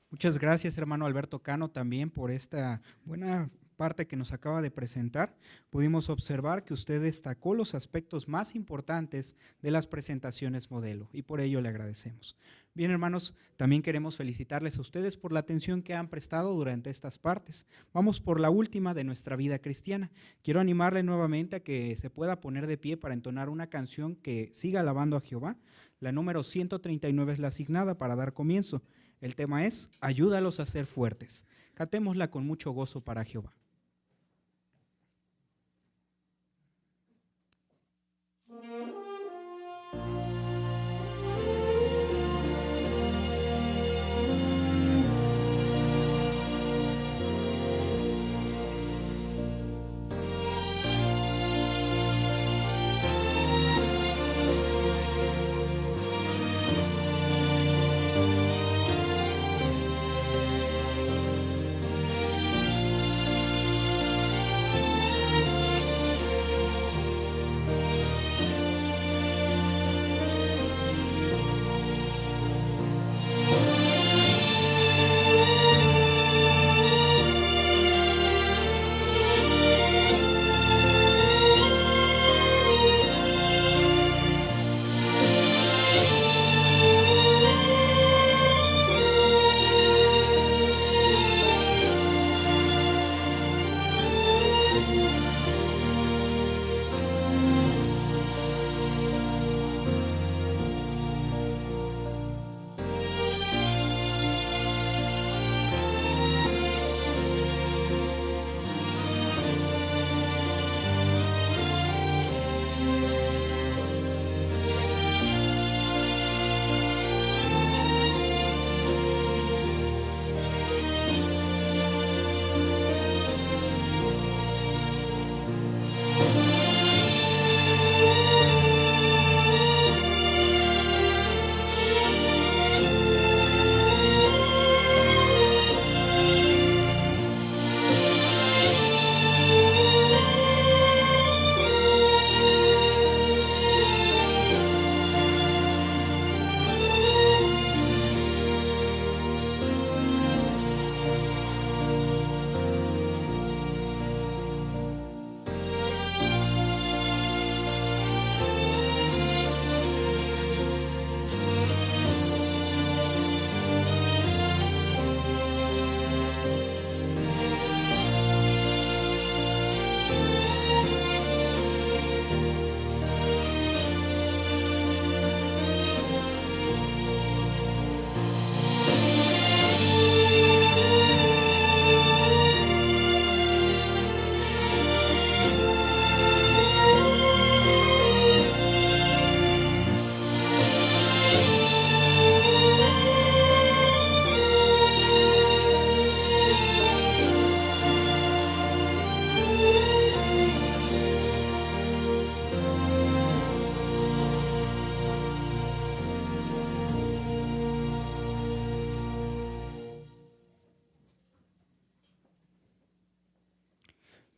Muchas gracias, hermano Alberto Cano, también por esta buena parte que nos acaba de presentar. Pudimos observar que usted destacó los aspectos más importantes de las presentaciones modelo y por ello le agradecemos. Bien, hermanos, también queremos felicitarles a ustedes por la atención que han prestado durante estas partes. Vamos por la última de nuestra vida cristiana. Quiero animarle nuevamente a que se pueda poner de pie para entonar una canción que siga alabando a Jehová. La número 139 es la asignada para dar comienzo. El tema es Ayúdalos a ser fuertes. Cantémosla con mucho gozo para Jehová.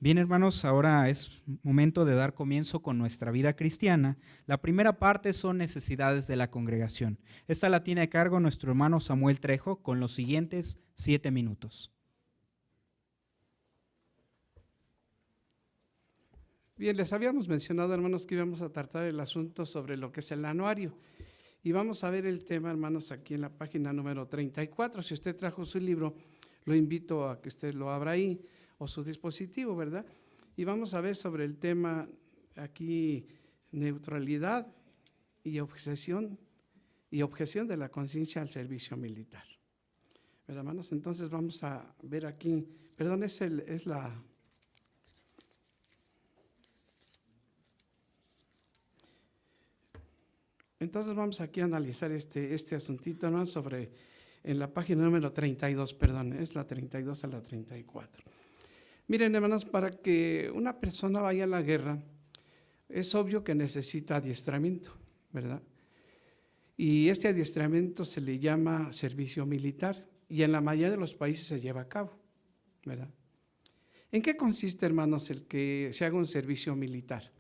Bien, hermanos, ahora es momento de dar comienzo con nuestra vida cristiana. La primera parte son necesidades de la congregación. Esta la tiene a cargo nuestro hermano Samuel Trejo con los siguientes 7 minutos. Bien, les habíamos mencionado, hermanos, que íbamos a tratar el asunto sobre lo que es el anuario. Y vamos a ver el tema, hermanos, aquí en la página número 34. Si usted trajo su libro, lo invito a que usted lo abra ahí, o su dispositivo, ¿verdad? Y vamos a ver sobre el tema aquí, neutralidad y objeción de la conciencia al servicio militar. ¿Verdad, hermanos? Entonces vamos a ver aquí, perdón, Entonces vamos aquí a analizar este asuntito, hermanos, en la página número 32, perdón, es la 32 a la 34. Miren, hermanos, para que una persona vaya a la guerra, es obvio que necesita adiestramiento, ¿verdad? Y este adiestramiento se le llama servicio militar y en la mayoría de los países se lleva a cabo, ¿verdad? ¿En qué consiste, hermanos, el que se haga un servicio militar?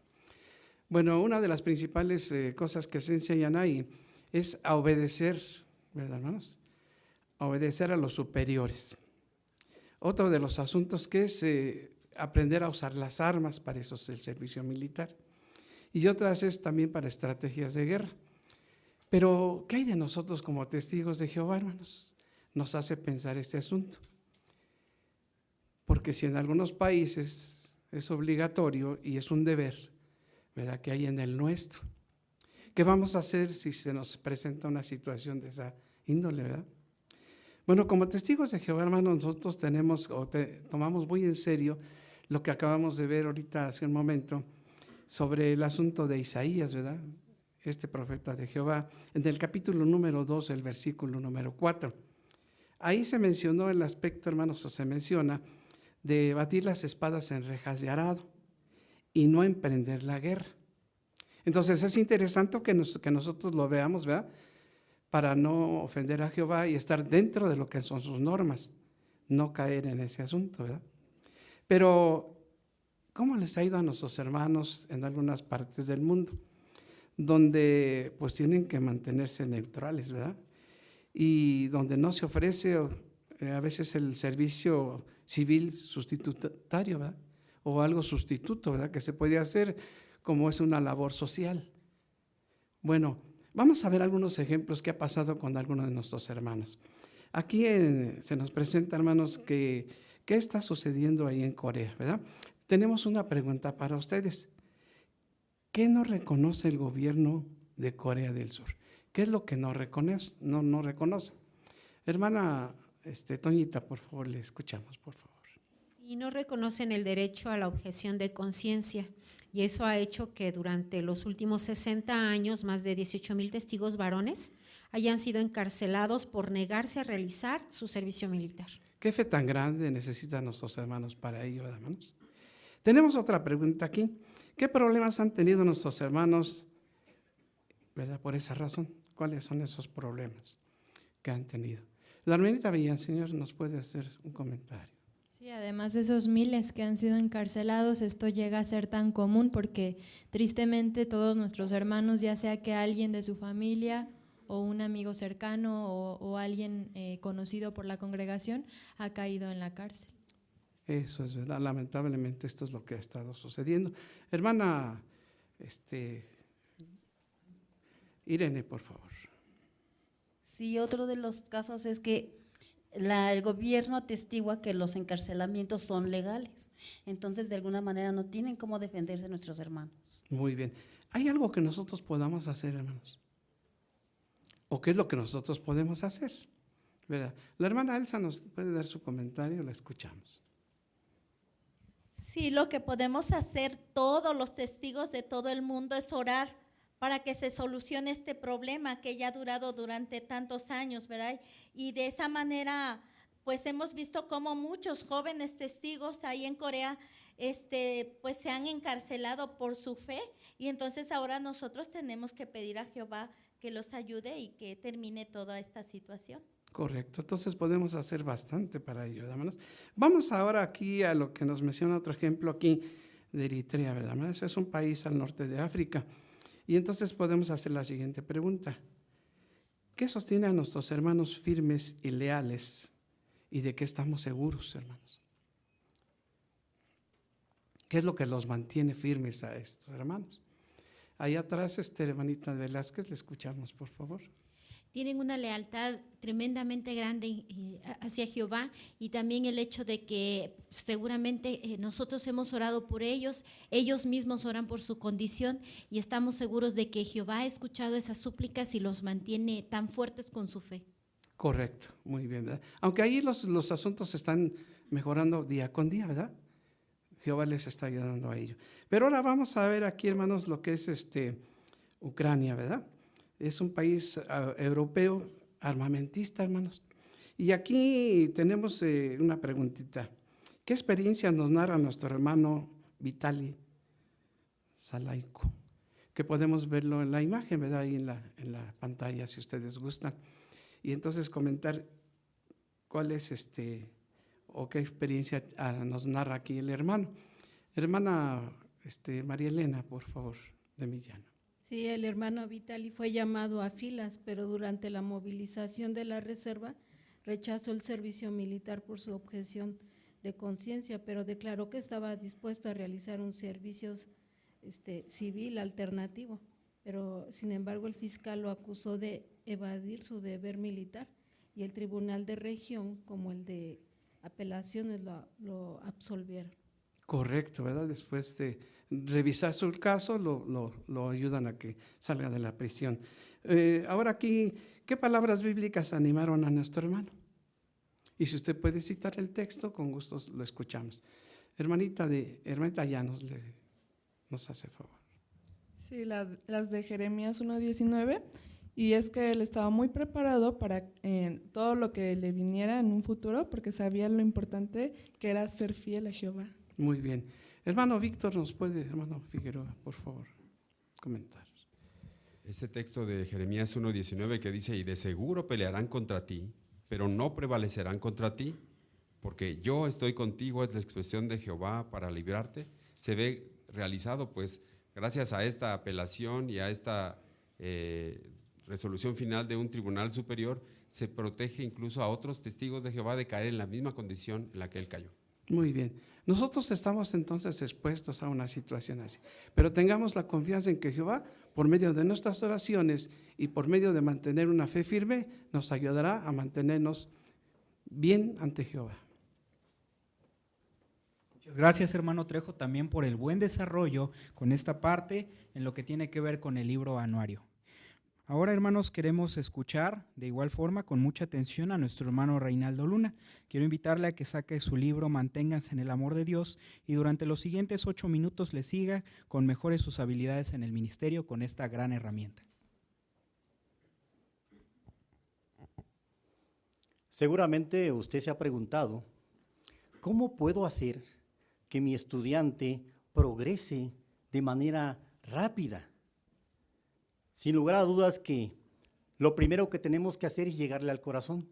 Bueno, una de las principales cosas que se enseñan ahí es a obedecer, ¿verdad, hermanos? A obedecer a los superiores. Otro de los asuntos que es aprender a usar las armas, para eso es el servicio militar. Y otras es también para estrategias de guerra. Pero, ¿qué hay de nosotros como testigos de Jehová, hermanos? Nos hace pensar este asunto. Porque si en algunos países es obligatorio y es un deber, ¿verdad?, que hay en el nuestro. ¿Qué vamos a hacer si se nos presenta una situación de esa índole, verdad? Bueno, como testigos de Jehová, hermanos, nosotros tomamos muy en serio lo que acabamos de ver ahorita hace un momento sobre el asunto de Isaías, ¿verdad? Este profeta de Jehová, en el capítulo número 2, el versículo número 4. Ahí se mencionó el aspecto, hermanos, o se menciona de batir las espadas en rejas de arado y no emprender la guerra. Entonces es interesante que nosotros lo veamos, ¿verdad?, para no ofender a Jehová y estar dentro de lo que son sus normas, no caer en ese asunto, ¿verdad? Pero, ¿cómo les ha ido a nuestros hermanos en algunas partes del mundo? Donde pues tienen que mantenerse neutrales, ¿verdad? Y donde no se ofrece a veces el servicio civil sustitutario, ¿verdad? O algo sustituto, ¿verdad?, que se puede hacer como es una labor social. Bueno, vamos a ver algunos ejemplos que ha pasado con algunos de nuestros hermanos. Aquí se nos presenta, hermanos, qué está sucediendo ahí en Corea, ¿verdad? Tenemos una pregunta para ustedes. ¿Qué no reconoce el gobierno de Corea del Sur? ¿Qué es lo que no reconoce? No reconoce. Hermana Toñita, por favor, le escuchamos, por favor. Sí, no reconocen el derecho a la objeción de conciencia. Y eso ha hecho que durante los últimos 60 años más de 18,000 testigos varones hayan sido encarcelados por negarse a realizar su servicio militar. ¿Qué fe tan grande necesitan nuestros hermanos para ello, hermanos? Tenemos otra pregunta aquí. ¿Qué problemas han tenido nuestros hermanos, verdad, por esa razón? ¿Cuáles son esos problemas que han tenido? La hermanita Villaseñor nos puede hacer un comentario. Sí, además de esos miles que han sido encarcelados, esto llega a ser tan común porque tristemente todos nuestros hermanos, ya sea que alguien de su familia o un amigo cercano o alguien conocido por la congregación, ha caído en la cárcel. Eso es verdad, lamentablemente esto es lo que ha estado sucediendo. Hermana Irene, por favor. Sí, otro de los casos es que el gobierno atestigua que los encarcelamientos son legales, entonces de alguna manera no tienen cómo defenderse nuestros hermanos. Muy bien. ¿Hay algo que nosotros podamos hacer, hermanos? ¿O qué es lo que nosotros podemos hacer? ¿Verdad? La hermana Elsa nos puede dar su comentario, la escuchamos. Sí, lo que podemos hacer todos los testigos de todo el mundo es orar para que se solucione este problema que ya ha durado durante tantos años, ¿verdad? Y de esa manera, pues hemos visto cómo muchos jóvenes testigos ahí en Corea, pues se han encarcelado por su fe, y entonces ahora nosotros tenemos que pedir a Jehová que los ayude y que termine toda esta situación. Correcto, entonces podemos hacer bastante para ello, hermanos. Vamos ahora aquí a lo que nos menciona otro ejemplo aquí de Eritrea, ¿verdad, hermanos? Es un país al norte de África. Y entonces podemos hacer la siguiente pregunta. ¿Qué sostiene a nuestros hermanos firmes y leales? ¿Y de qué estamos seguros, hermanos? ¿Qué es lo que los mantiene firmes a estos hermanos? Ahí atrás, hermanita Velázquez, le escuchamos, por favor. Tienen una lealtad tremendamente grande hacia Jehová, y también el hecho de que seguramente nosotros hemos orado por ellos, ellos mismos oran por su condición, y estamos seguros de que Jehová ha escuchado esas súplicas y los mantiene tan fuertes con su fe. Correcto, muy bien, ¿verdad? Aunque ahí los asuntos están mejorando día con día, ¿verdad? Jehová les está ayudando a ello. Pero ahora vamos a ver aquí, hermanos, lo que es Ucrania, ¿verdad? Es un país europeo armamentista, hermanos. Y aquí tenemos una preguntita. ¿Qué experiencia nos narra nuestro hermano Vitali Salaico? Que podemos verlo en la imagen, ¿verdad? Ahí en la pantalla, si ustedes gustan. Y entonces comentar cuál es o qué experiencia nos narra aquí el hermano. Hermana María Elena, por favor, de Millán. Sí, el hermano Vitali fue llamado a filas, pero durante la movilización de la reserva rechazó el servicio militar por su objeción de conciencia, pero declaró que estaba dispuesto a realizar un servicio civil alternativo. Pero, sin embargo, el fiscal lo acusó de evadir su deber militar, y el tribunal de región, como el de apelaciones, lo absolvieron. Correcto, ¿verdad? Después de revisar su caso, lo ayudan a que salga de la prisión. Ahora aquí, ¿qué palabras bíblicas animaron a nuestro hermano? Y si usted puede citar el texto, con gusto lo escuchamos. Hermanita Llanos, nos hace favor. Sí, las de Jeremías 1:19, y es que él estaba muy preparado para todo lo que le viniera en un futuro, porque sabía lo importante que era ser fiel a Jehová. Muy bien. Hermano Víctor, hermano Figueroa, por favor, comentar. Este texto de Jeremías 1:19 que dice, y de seguro pelearán contra ti, pero no prevalecerán contra ti, porque yo estoy contigo, es la expresión de Jehová para librarte, se ve realizado pues gracias a esta apelación y a esta resolución final de un tribunal superior, se protege incluso a otros testigos de Jehová de caer en la misma condición en la que él cayó. Muy bien. Nosotros estamos entonces expuestos a una situación así, pero tengamos la confianza en que Jehová, por medio de nuestras oraciones y por medio de mantener una fe firme, nos ayudará a mantenernos bien ante Jehová. Muchas gracias, hermano Trejo, también por el buen desarrollo con esta parte en lo que tiene que ver con el libro anuario. Ahora, hermanos, queremos escuchar de igual forma con mucha atención a nuestro hermano Reinaldo Luna. Quiero invitarle a que saque su libro Manténganse en el amor de Dios, y durante los siguientes 8 minutos le siga con mejores sus habilidades en el ministerio con esta gran herramienta. Seguramente usted se ha preguntado, ¿cómo puedo hacer que mi estudiante progrese de manera rápida? Sin lugar a dudas que lo primero que tenemos que hacer es llegarle al corazón,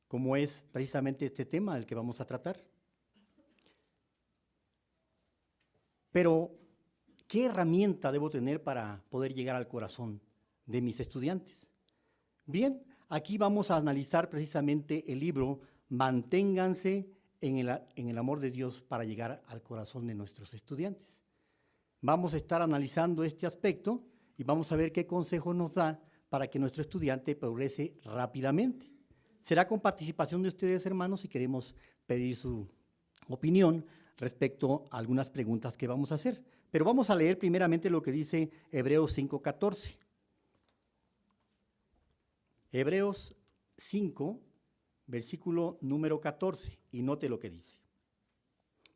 como es precisamente este tema del que vamos a tratar. Pero, ¿qué herramienta debo tener para poder llegar al corazón de mis estudiantes? Bien, aquí vamos a analizar precisamente el libro Manténganse en el amor de Dios para llegar al corazón de nuestros estudiantes. Vamos a estar analizando este aspecto y vamos a ver qué consejo nos da para que nuestro estudiante progrese rápidamente. Será con participación de ustedes, hermanos, y queremos pedir su opinión respecto a algunas preguntas que vamos a hacer. Pero vamos a leer primeramente lo que dice Hebreos 5:14. Hebreos 5, versículo número 14, y note lo que dice.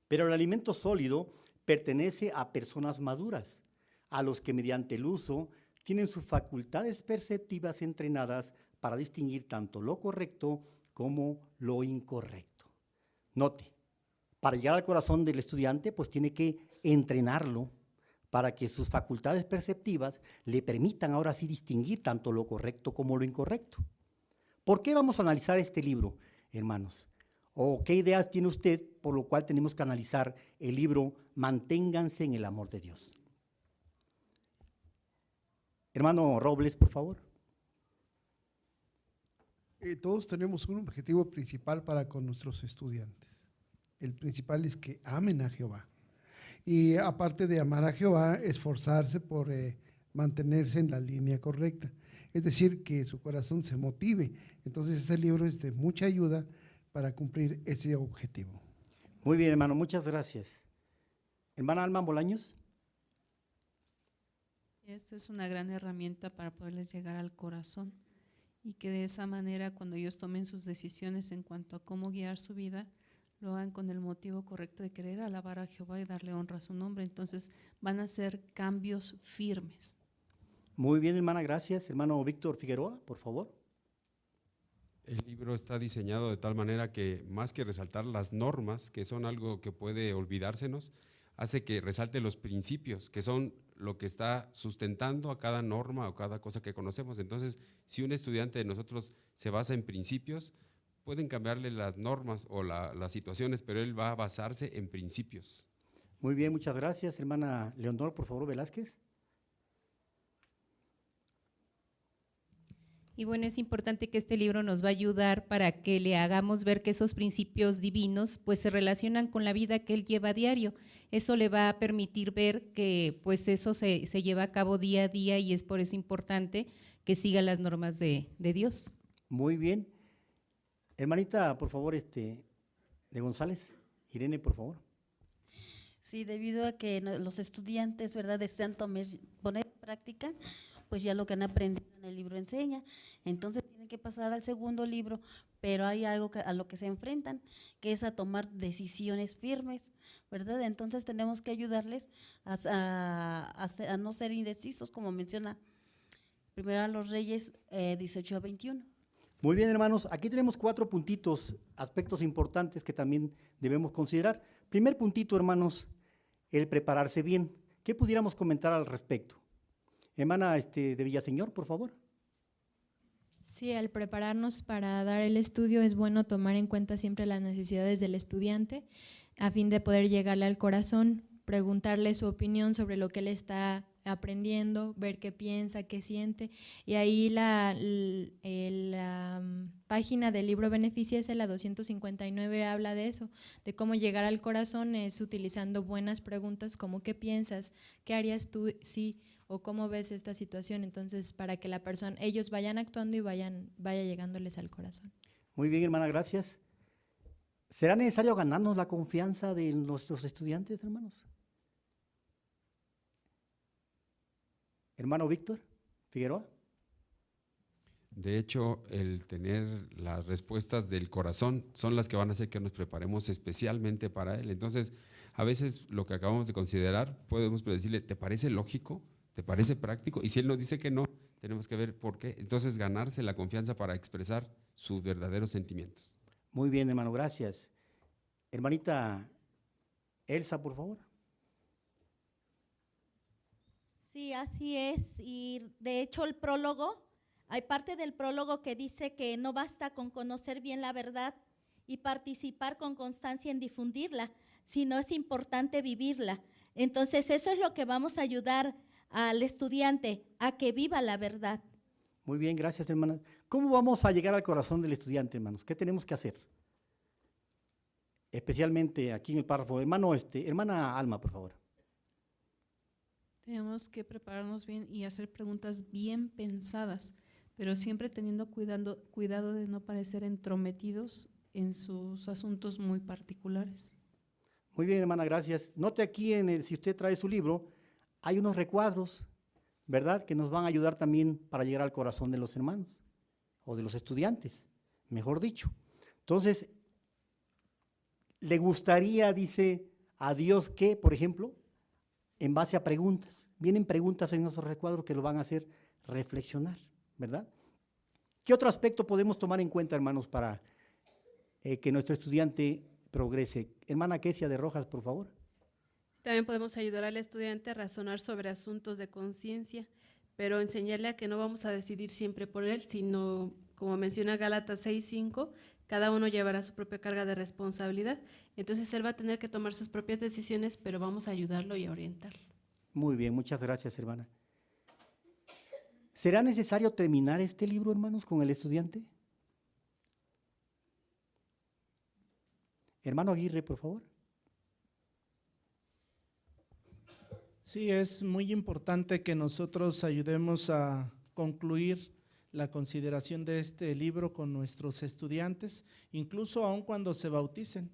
Pero el alimento sólido pertenece a personas maduras, a los que mediante el uso tienen sus facultades perceptivas entrenadas para distinguir tanto lo correcto como lo incorrecto. Note, para llegar al corazón del estudiante, pues tiene que entrenarlo para que sus facultades perceptivas le permitan ahora sí distinguir tanto lo correcto como lo incorrecto. ¿Por qué vamos a analizar este libro, hermanos? ¿O qué ideas tiene usted por lo cual tenemos que analizar el libro Manténganse en el amor de Dios? Hermano Robles, por favor. Todos tenemos un objetivo principal para con nuestros estudiantes. El principal es que amen a Jehová. Y aparte de amar a Jehová, esforzarse por mantenerse en la línea correcta. Es decir, que su corazón se motive. Entonces ese libro es de mucha ayuda para cumplir ese objetivo. Muy bien, hermano, muchas gracias. Hermana Alma Bolaños. Esta es una gran herramienta para poderles llegar al corazón y que de esa manera cuando ellos tomen sus decisiones en cuanto a cómo guiar su vida, lo hagan con el motivo correcto de querer alabar a Jehová y darle honra a su nombre. Entonces van a ser cambios firmes. Muy bien, hermana, gracias. Hermano Víctor Figueroa, por favor. El libro está diseñado de tal manera que más que resaltar las normas, que son algo que puede olvidársenos, hace que resalte los principios, que son lo que está sustentando a cada norma o cada cosa que conocemos. Entonces, si un estudiante de nosotros se basa en principios, pueden cambiarle las normas o las situaciones, pero él va a basarse en principios. Muy bien, muchas gracias. Hermana Leonor, por favor, Velázquez. Y bueno, es importante que este libro nos va a ayudar para que le hagamos ver que esos principios divinos pues se relacionan con la vida que él lleva a diario. Eso le va a permitir ver que pues eso se lleva a cabo día a día y es por eso importante que siga las normas de Dios. Muy bien. Hermanita, por favor, de González. Irene, por favor. Sí, debido a que los estudiantes, ¿verdad?, desean poner en práctica pues ya lo que han aprendido en el libro enseña. Entonces tienen que pasar al segundo libro, pero hay algo a lo que se enfrentan, que es a tomar decisiones firmes, ¿verdad? Entonces tenemos que ayudarles a no ser indecisos, como menciona Primero a los Reyes 18-21. Muy bien, hermanos, aquí tenemos 4 puntitos, aspectos importantes que también debemos considerar. Primer puntito, hermanos, el prepararse bien. ¿Qué pudiéramos comentar al respecto? Hermana de Villaseñor, por favor. Sí, al prepararnos para dar el estudio es bueno tomar en cuenta siempre las necesidades del estudiante a fin de poder llegarle al corazón, preguntarle su opinión sobre lo que él está aprendiendo, ver qué piensa, qué siente. Y ahí la página del libro Beneficiese, la 259, habla de eso, de cómo llegar al corazón es utilizando buenas preguntas como ¿qué piensas? ¿Qué harías tú si? ¿O cómo ves esta situación? Entonces, para que ellos vayan actuando y vaya llegándoles al corazón. Muy bien, hermana, gracias. ¿Será necesario ganarnos la confianza de nuestros estudiantes, hermanos? Hermano Víctor Figueroa. De hecho, el tener las respuestas del corazón son las que van a hacer que nos preparemos especialmente para él. Entonces, a veces lo que acabamos de considerar, podemos decirle, ¿te parece lógico? ¿Te parece práctico? Y si él nos dice que no, tenemos que ver por qué. Entonces, ganarse la confianza para expresar sus verdaderos sentimientos. Muy bien, hermano, gracias. Hermanita Elsa, por favor. Sí, así es. Y de hecho el prólogo, hay parte del prólogo que dice que no basta con conocer bien la verdad y participar con constancia en difundirla, sino es importante vivirla. Entonces eso es lo que vamos a ayudar al estudiante, a que viva la verdad. Muy bien, gracias, hermana. ¿Cómo vamos a llegar al corazón del estudiante, hermanos? ¿Qué tenemos que hacer? Especialmente aquí en el párrafo. Hermana Alma, por favor. Tenemos que prepararnos bien y hacer preguntas bien pensadas, pero siempre teniendo cuidado de no parecer entrometidos en sus asuntos muy particulares. Muy bien, hermana, gracias. Note aquí, si usted trae su libro, hay unos recuadros, ¿verdad?, que nos van a ayudar también para llegar al corazón de los hermanos, o de los estudiantes, mejor dicho. Entonces, le gustaría, dice, a Dios que, por ejemplo, en base a preguntas, vienen preguntas en esos recuadros que lo van a hacer reflexionar, ¿verdad? ¿Qué otro aspecto podemos tomar en cuenta, hermanos, para que nuestro estudiante progrese? Hermana Kesia de Rojas, por favor. También podemos ayudar al estudiante a razonar sobre asuntos de conciencia, pero enseñarle a que no vamos a decidir siempre por él, sino como menciona Gálatas 6:5, cada uno llevará su propia carga de responsabilidad. Entonces él va a tener que tomar sus propias decisiones, pero vamos a ayudarlo y a orientarlo. Muy bien, muchas gracias, hermana. ¿Será necesario terminar este libro, hermanos, con el estudiante? Hermano Aguirre, por favor. Sí, es muy importante que nosotros ayudemos a concluir la consideración de este libro con nuestros estudiantes, incluso aun cuando se bauticen.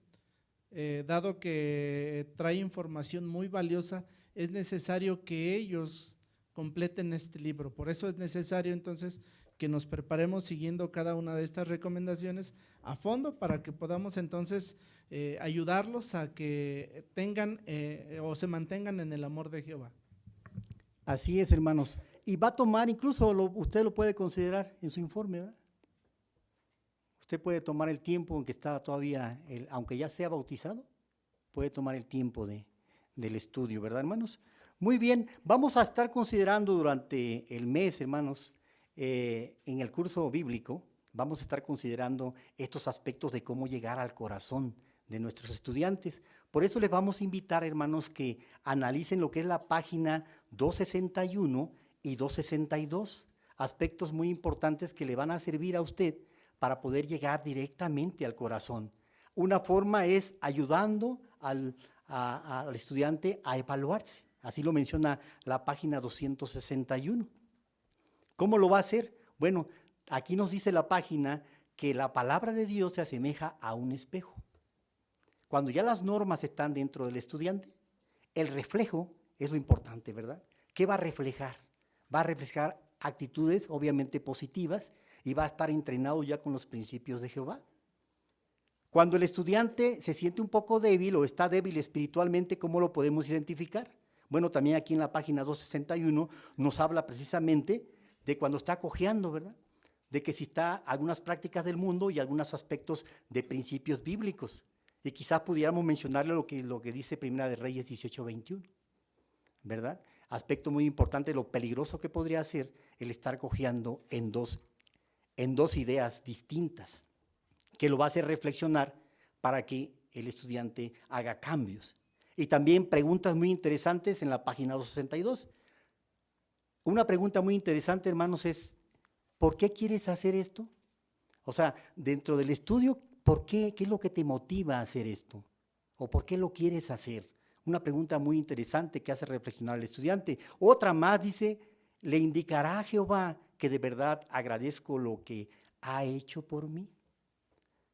Dado que trae información muy valiosa, es necesario que ellos completen este libro. Por eso es necesario entonces que nos preparemos siguiendo cada una de estas recomendaciones a fondo para que podamos entonces ayudarlos a que tengan o se mantengan en el amor de Jehová. Así es, hermanos. Y va a tomar, incluso usted lo puede considerar en su informe, ¿verdad? Usted puede tomar el tiempo en que está todavía, aunque ya sea bautizado, puede tomar el tiempo del estudio, ¿verdad, hermanos? Muy bien, vamos a estar considerando durante el mes, hermanos, en el curso bíblico, vamos a estar considerando estos aspectos de cómo llegar al corazón de nuestros estudiantes. Por eso les vamos a invitar, hermanos, que analicen lo que es la página 261 y 262, aspectos muy importantes que le van a servir a usted para poder llegar directamente al corazón. Una forma es ayudando al estudiante a evaluarse, así lo menciona la página 261. ¿Cómo lo va a hacer? Bueno, aquí nos dice la página que la palabra de Dios se asemeja a un espejo. Cuando ya las normas están dentro del estudiante, el reflejo es lo importante, ¿verdad? ¿Qué va a reflejar? Va a reflejar actitudes obviamente positivas y va a estar entrenado ya con los principios de Jehová. Cuando el estudiante se siente un poco débil o está débil espiritualmente, ¿cómo lo podemos identificar? Bueno, también aquí en la página 261 nos habla precisamente de cuando está cojeando, ¿verdad? De que si está algunas prácticas del mundo y algunos aspectos de principios bíblicos. Y quizás pudiéramos mencionarle lo que dice Primera de Reyes 18:21, ¿verdad? Aspecto muy importante, lo peligroso que podría ser el estar cojeando en dos ideas distintas, que lo va a hacer reflexionar para que el estudiante haga cambios. Y también preguntas muy interesantes en la página 262. Una pregunta muy interesante, hermanos, es ¿por qué quieres hacer esto? O sea, dentro del estudio, ¿por qué? ¿Qué es lo que te motiva a hacer esto? ¿O por qué lo quieres hacer? Una pregunta muy interesante que hace reflexionar al estudiante. Otra más dice, ¿le indicará a Jehová que de verdad agradezco lo que ha hecho por mí?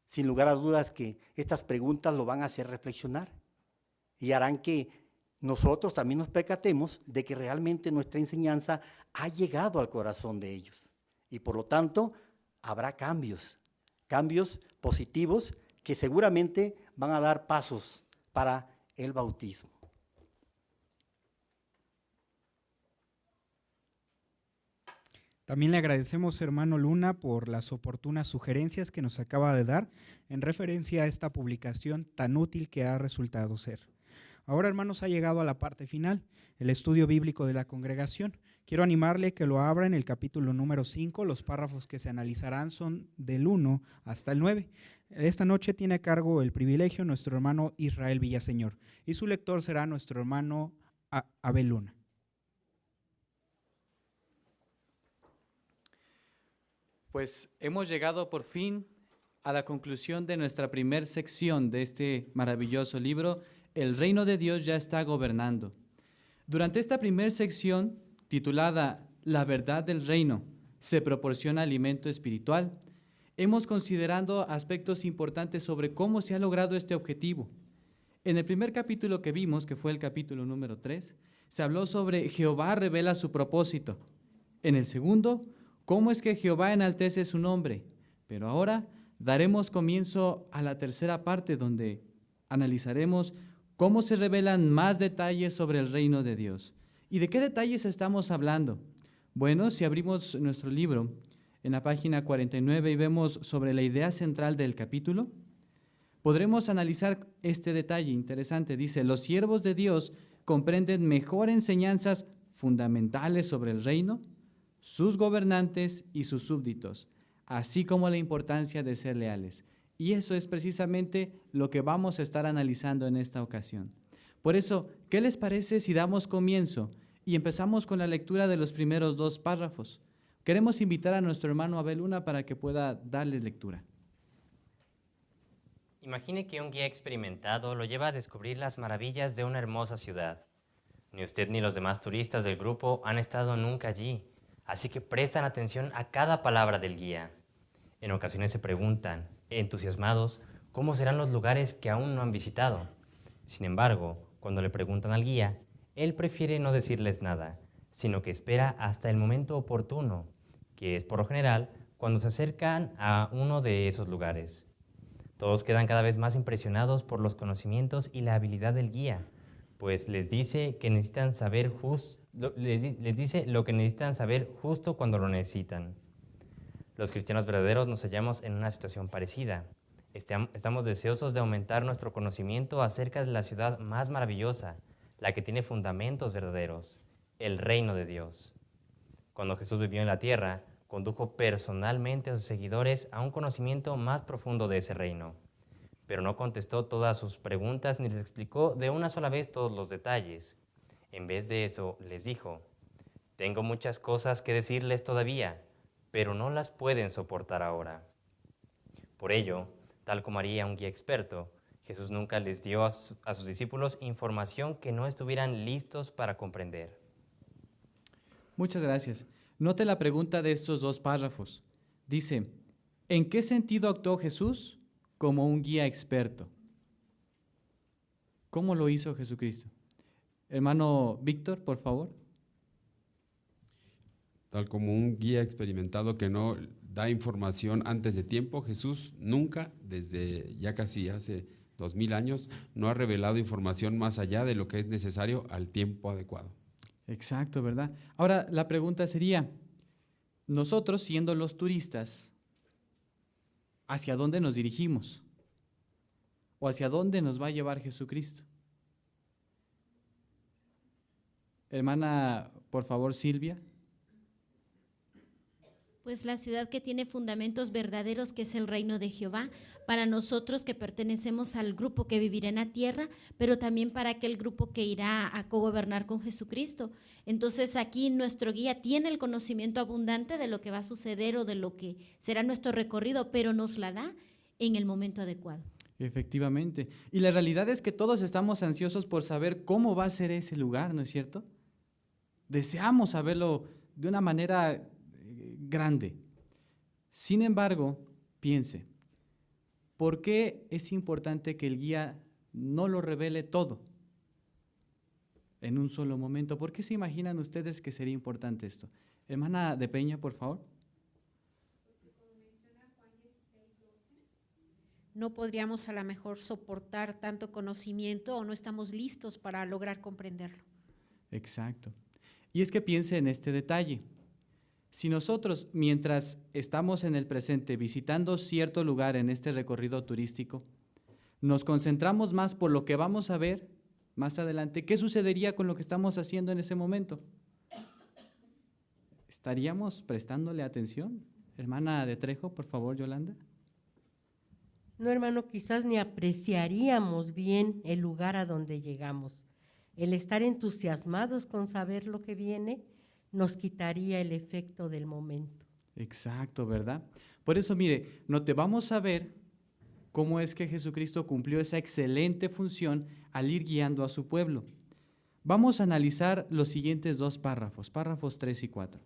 Sin lugar a dudas que estas preguntas lo van a hacer reflexionar y harán que nosotros también nos percatemos de que realmente nuestra enseñanza ha llegado al corazón de ellos. Y por lo tanto, habrá cambios positivos que seguramente van a dar pasos para el bautismo. También le agradecemos, hermano Luna, por las oportunas sugerencias que nos acaba de dar en referencia a esta publicación tan útil que ha resultado ser. Ahora, hermanos, ha llegado a la parte final, el estudio bíblico de la congregación. Quiero animarle que lo abra en el capítulo número 5. Los párrafos que se analizarán son del 1 hasta el 9. Esta noche tiene a cargo el privilegio nuestro hermano Israel Villaseñor y su lector será nuestro hermano Abel Luna. Pues hemos llegado por fin a la conclusión de nuestra primera sección de este maravilloso libro, El reino de Dios ya está gobernando. Durante esta primera sección, titulada La verdad del reino, se proporciona alimento espiritual, hemos considerado aspectos importantes sobre cómo se ha logrado este objetivo. En el primer capítulo que vimos, que fue el capítulo número 3, se habló sobre Jehová revela su propósito. En el segundo, cómo es que Jehová enaltece su nombre. Pero ahora daremos comienzo a la tercera parte donde analizaremos cómo se revelan más detalles sobre el reino de Dios. ¿Y de qué detalles estamos hablando? Bueno, si abrimos nuestro libro en la página 49 y vemos sobre la idea central del capítulo, podremos analizar este detalle interesante. Dice, los siervos de Dios comprenden mejor enseñanzas fundamentales sobre el reino, sus gobernantes y sus súbditos. así como la importancia de ser leales. Y eso es precisamente lo que vamos a estar analizando en esta ocasión. Por eso, ¿qué les parece si damos comienzo y empezamos con la lectura de los primeros 2 párrafos? Queremos invitar a nuestro hermano Abel Luna para que pueda darles lectura. Imagine que un guía experimentado lo lleva a descubrir las maravillas de una hermosa ciudad. Ni usted ni los demás turistas del grupo han estado nunca allí, así que prestan atención a cada palabra del guía. En ocasiones se preguntan, entusiasmados, cómo serán los lugares que aún no han visitado. Sin embargo, cuando le preguntan al guía, él prefiere no decirles nada, sino que espera hasta el momento oportuno, que es por lo general cuando se acercan a uno de esos lugares. Todos quedan cada vez más impresionados por los conocimientos y la habilidad del guía, pues les dice que necesitan saber les dice lo que necesitan saber justo cuando lo necesitan. Los cristianos verdaderos nos hallamos en una situación parecida. Estamos deseosos de aumentar nuestro conocimiento acerca de la ciudad más maravillosa, la que tiene fundamentos verdaderos, el reino de Dios. Cuando Jesús vivió en la tierra, condujo personalmente a sus seguidores a un conocimiento más profundo de ese reino. Pero no contestó todas sus preguntas ni les explicó de una sola vez todos los detalles. En vez de eso, les dijo, tengo muchas cosas que decirles todavía, pero no las pueden soportar ahora. Por ello, tal como haría un guía experto, Jesús nunca les dio a sus discípulos información que no estuvieran listos para comprender. Muchas gracias. Note la pregunta de estos 2 párrafos. Dice, ¿en qué sentido actuó Jesús como un guía experto? ¿Cómo lo hizo Jesucristo? Hermano Víctor, por favor. Tal como un guía experimentado que no da información antes de tiempo, Jesús nunca, desde ya casi hace 2000 años, no ha revelado información más allá de lo que es necesario al tiempo adecuado. Exacto, ¿verdad? Ahora, la pregunta sería, nosotros siendo los turistas, ¿hacia dónde nos dirigimos? ¿O hacia dónde nos va a llevar Jesucristo? Hermana, por favor, Silvia. Pues la ciudad que tiene fundamentos verdaderos, que es el reino de Jehová, para nosotros que pertenecemos al grupo que vivirá en la tierra, pero también para aquel grupo que irá a cogobernar con Jesucristo. Entonces aquí nuestro guía tiene el conocimiento abundante de lo que va a suceder o de lo que será nuestro recorrido, pero nos la da en el momento adecuado. Efectivamente. Y la realidad es que todos estamos ansiosos por saber cómo va a ser ese lugar, ¿no es cierto? Deseamos saberlo de una manera grande. Sin embargo, piense, ¿por qué es importante que el guía no lo revele todo en un solo momento? ¿Por qué se imaginan ustedes que sería importante esto? Hermana de Peña, por favor. No podríamos a lo mejor soportar tanto conocimiento o no estamos listos para lograr comprenderlo. Exacto. Y es que piense en este detalle. Si nosotros, mientras estamos en el presente visitando cierto lugar en este recorrido turístico, nos concentramos más por lo que vamos a ver más adelante, ¿qué sucedería con lo que estamos haciendo en ese momento? ¿Estaríamos prestándole atención? Hermana de Trejo, por favor, Yolanda. No, hermano, quizás ni apreciaríamos bien el lugar a donde llegamos. El estar entusiasmados con saber lo que viene nos quitaría el efecto del momento. Exacto, ¿verdad? Por eso, mire, vamos a ver cómo es que Jesucristo cumplió esa excelente función al ir guiando a su pueblo. Vamos a analizar los siguientes 2 párrafos, párrafos 3 y 4.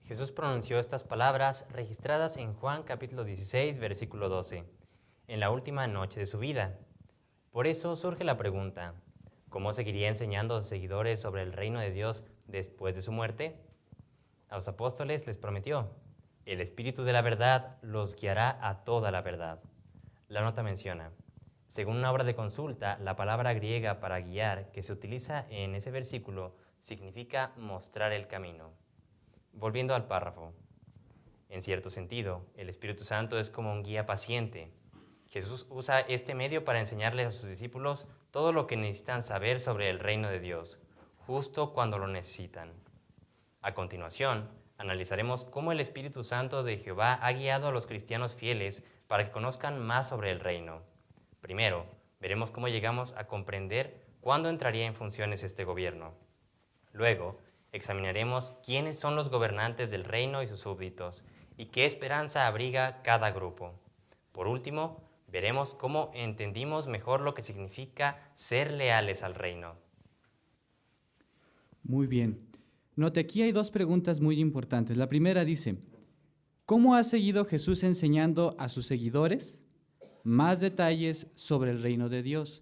Jesús pronunció estas palabras registradas en Juan capítulo 16, versículo 12, en la última noche de su vida. Por eso surge la pregunta, ¿cómo seguiría enseñando a sus seguidores sobre el reino de Dios después de su muerte? A los apóstoles les prometió, el Espíritu de la verdad los guiará a toda la verdad. La nota menciona, según una obra de consulta, la palabra griega para guiar que se utiliza en ese versículo significa mostrar el camino. Volviendo al párrafo, en cierto sentido, el Espíritu Santo es como un guía paciente. Jesús usa este medio para enseñarles a sus discípulos todo lo que necesitan saber sobre el reino de Dios, justo cuando lo necesitan. A continuación, Analizaremos cómo el Espíritu Santo de Jehová ha guiado a los cristianos fieles para que conozcan más sobre el reino. Primero, veremos cómo llegamos a comprender cuándo entraría en funciones este gobierno. Luego, examinaremos quiénes son los gobernantes del reino y sus súbditos y qué esperanza abriga cada grupo. Por último, veremos cómo entendimos mejor lo que significa ser leales al reino. Muy bien. Note, aquí hay dos preguntas muy importantes. La primera dice, ¿cómo ha seguido Jesús enseñando a sus seguidores más detalles sobre el reino de Dios?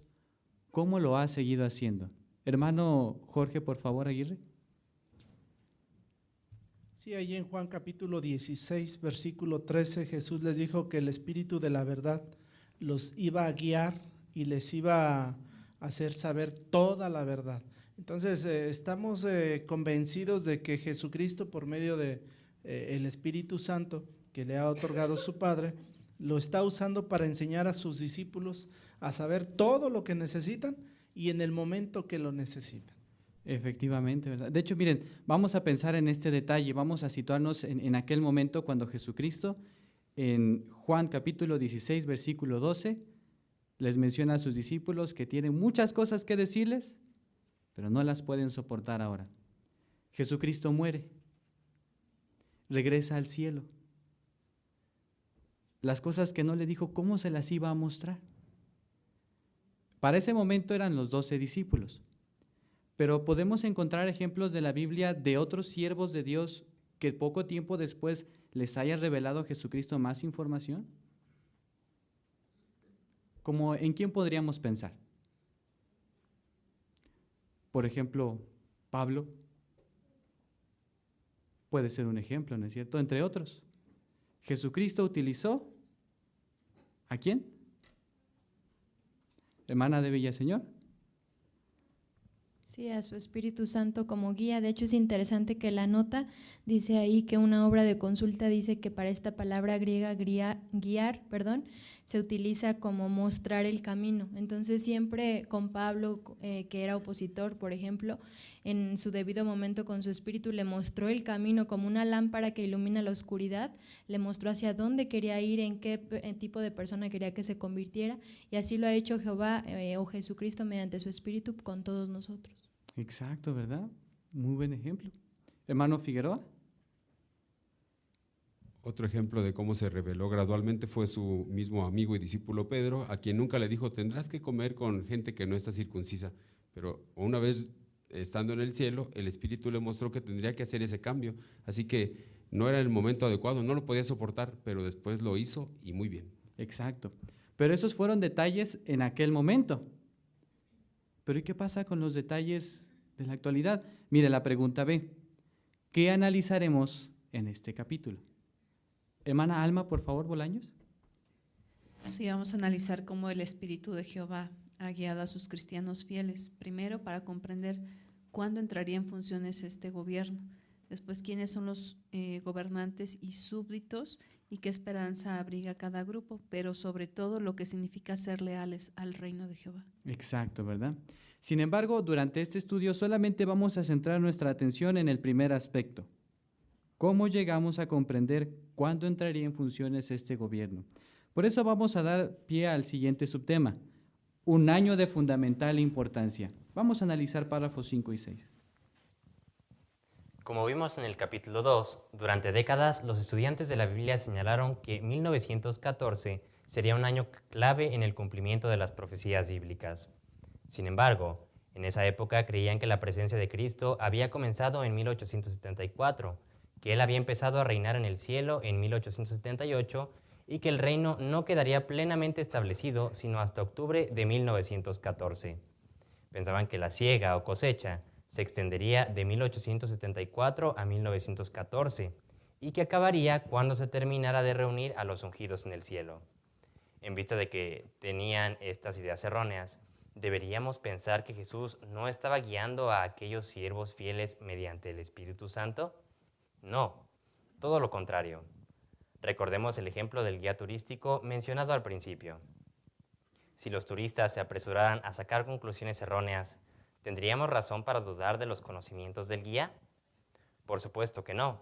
¿Cómo lo ha seguido haciendo? Hermano Jorge, por favor, Aguirre. Sí, ahí en Juan capítulo 16, versículo 13, Jesús les dijo que el Espíritu de la verdad los iba a guiar y les iba a hacer saber toda la verdad. Entonces, estamos convencidos de que Jesucristo, por medio de el Espíritu Santo que le ha otorgado su Padre, lo está usando para enseñar a sus discípulos a saber todo lo que necesitan y en el momento que lo necesitan. Efectivamente, ¿verdad? De hecho, miren, vamos a pensar en este detalle, vamos a situarnos en aquel momento cuando Jesucristo, en Juan capítulo 16, versículo 12, les menciona a sus discípulos que tienen muchas cosas que decirles, pero no las pueden soportar ahora. Jesucristo muere, regresa al cielo. Las cosas que no le dijo, ¿cómo se las iba a mostrar? Para ese momento eran los 12 discípulos, pero podemos encontrar ejemplos de la Biblia de otros siervos de Dios que poco tiempo después les haya revelado a Jesucristo más información. ¿Cómo, en quién podríamos pensar? Por ejemplo, Pablo puede ser un ejemplo, ¿no es cierto? Entre otros. Jesucristo utilizó, ¿a quién? Hermana de Villaseñor. Sí, a su Espíritu Santo como guía. De hecho, es interesante que la nota dice ahí que una obra de consulta dice que para esta palabra griega guiar, se utiliza como mostrar el camino. Entonces, siempre con Pablo, que era opositor, por ejemplo, en su debido momento con su Espíritu le mostró el camino como una lámpara que ilumina la oscuridad, le mostró hacia dónde quería ir, en qué tipo de persona quería que se convirtiera, y así lo ha hecho Jehová o Jesucristo mediante su Espíritu con todos nosotros. Exacto, ¿verdad? Muy buen ejemplo. Hermano Figueroa. Otro ejemplo de cómo se reveló gradualmente fue su mismo amigo y discípulo Pedro, a quien nunca le dijo, tendrás que comer con gente que no está circuncisa. Pero una vez estando en el cielo, el Espíritu le mostró que tendría que hacer ese cambio. Así que no era el momento adecuado, no lo podía soportar, pero después lo hizo y muy bien. Exacto. Pero esos fueron detalles en aquel momento. Pero ¿y qué pasa con los detalles de la actualidad? Mire la pregunta B. ¿Qué analizaremos en este capítulo? Hermana Alma, por favor, Bolaños. Sí, vamos a analizar cómo el Espíritu de Jehová ha guiado a sus cristianos fieles. Primero, para comprender cuándo entraría en funciones este gobierno. Después, quiénes son los gobernantes y súbditos y qué esperanza abriga cada grupo, pero sobre todo lo que significa ser leales al reino de Jehová. Exacto, ¿verdad? Sin embargo, durante este estudio solamente vamos a centrar nuestra atención en el primer aspecto. ¿Cómo llegamos a comprender cuándo entraría en funciones este gobierno? Por eso vamos a dar pie al siguiente subtema, un año de fundamental importancia. Vamos a analizar párrafos 5 y 6. Como vimos en el capítulo 2, durante décadas los estudiantes de la Biblia señalaron que 1914 sería un año clave en el cumplimiento de las profecías bíblicas. Sin embargo, en esa época creían que la presencia de Cristo había comenzado en 1874, que Él había empezado a reinar en el cielo en 1878 y que el reino no quedaría plenamente establecido sino hasta octubre de 1914. Pensaban que la siega o cosecha se extendería de 1874 a 1914 y que acabaría cuando se terminara de reunir a los ungidos en el cielo. En vista de que tenían estas ideas erróneas, ¿deberíamos pensar que Jesús no estaba guiando a aquellos siervos fieles mediante el Espíritu Santo? No, todo lo contrario. Recordemos el ejemplo del guía turístico mencionado al principio. Si los turistas se apresuraran a sacar conclusiones erróneas, ¿tendríamos razón para dudar de los conocimientos del guía? Por supuesto que no.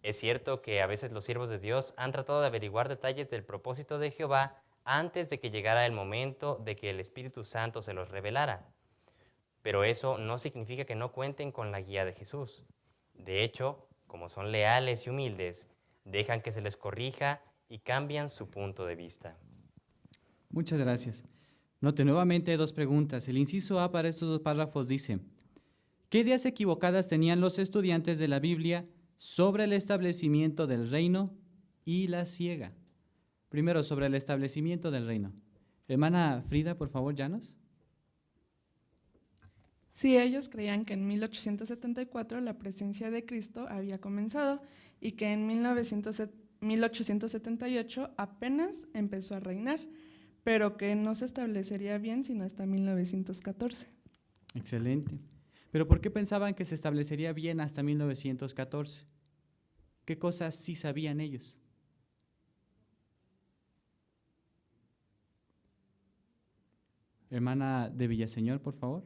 Es cierto que a veces los siervos de Dios han tratado de averiguar detalles del propósito de Jehová antes de que llegara el momento de que el Espíritu Santo se los revelara. Pero eso no significa que no cuenten con la guía de Jesús. De hecho, como son leales y humildes, dejan que se les corrija y cambian su punto de vista. Muchas gracias. Note nuevamente dos preguntas. El inciso A para estos dos párrafos dice: ¿qué ideas equivocadas tenían los estudiantes de la Biblia sobre el establecimiento del reino y la siega? Primero, sobre el establecimiento del reino. Hermana Frida, por favor, Llanos. Sí, ellos creían que en 1874 la presencia de Cristo había comenzado y que en 1878 apenas empezó a reinar, pero que no se establecería bien sino hasta 1914. Excelente. ¿Pero por qué pensaban que se establecería bien hasta 1914? ¿Qué cosas sí sabían ellos? Hermana de Villaseñor, por favor.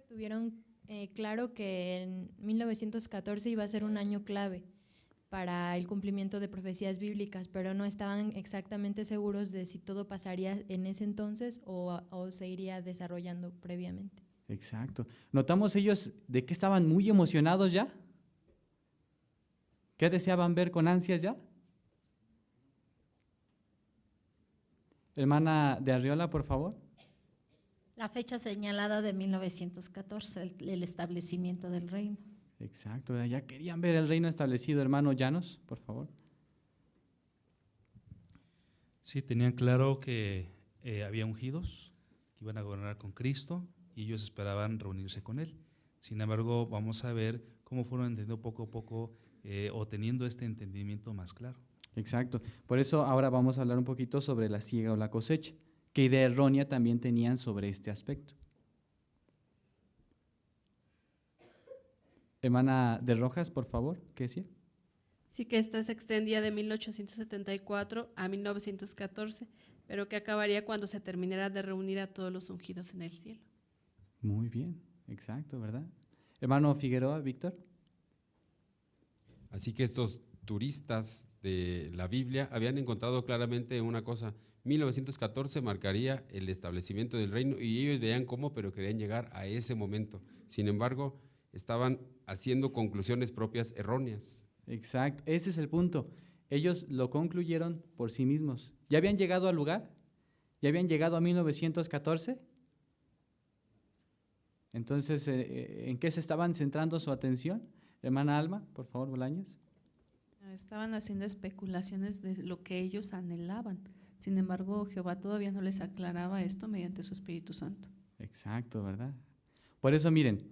Tuvieron claro que en 1914 iba a ser un año clave para el cumplimiento de profecías bíblicas, pero no estaban exactamente seguros de si todo pasaría en ese entonces o se iría desarrollando previamente. Exacto. ¿Notamos ellos de qué estaban muy emocionados ya? ¿Qué deseaban ver con ansias ya? Hermana de Arriola, por favor. La fecha señalada de 1914, el establecimiento del reino. Exacto, ya querían ver el reino establecido. Hermano Llanos, por favor. Sí, tenían claro que había ungidos que iban a gobernar con Cristo y ellos esperaban reunirse con Él. Sin embargo, vamos a ver cómo fueron entendiendo poco a poco o teniendo este entendimiento más claro. Exacto. Por eso ahora vamos a hablar un poquito sobre la siega o la cosecha. ¿Qué idea errónea también tenían sobre este aspecto? Hermana de Rojas, por favor, ¿qué decía? Sí, que esta se extendía de 1874 a 1914, pero que acabaría cuando se terminara de reunir a todos los ungidos en el cielo. Muy bien, exacto, ¿verdad? Hermano Figueroa, Víctor. Así que estos turistas de la Biblia habían encontrado claramente una cosa: 1914 marcaría el establecimiento del reino y ellos veían cómo, pero querían llegar a ese momento. Sin embargo, estaban haciendo conclusiones propias erróneas. Exacto, ese es el punto. Ellos lo concluyeron por sí mismos. ¿Ya habían llegado al lugar? ¿Ya habían llegado a 1914? Entonces, ¿en qué se estaban centrando su atención? Hermana Alma, por favor, Bolaños. Estaban haciendo especulaciones de lo que ellos anhelaban. Sin embargo, Jehová todavía no les aclaraba esto mediante su Espíritu Santo. Exacto, ¿verdad? Por eso, miren,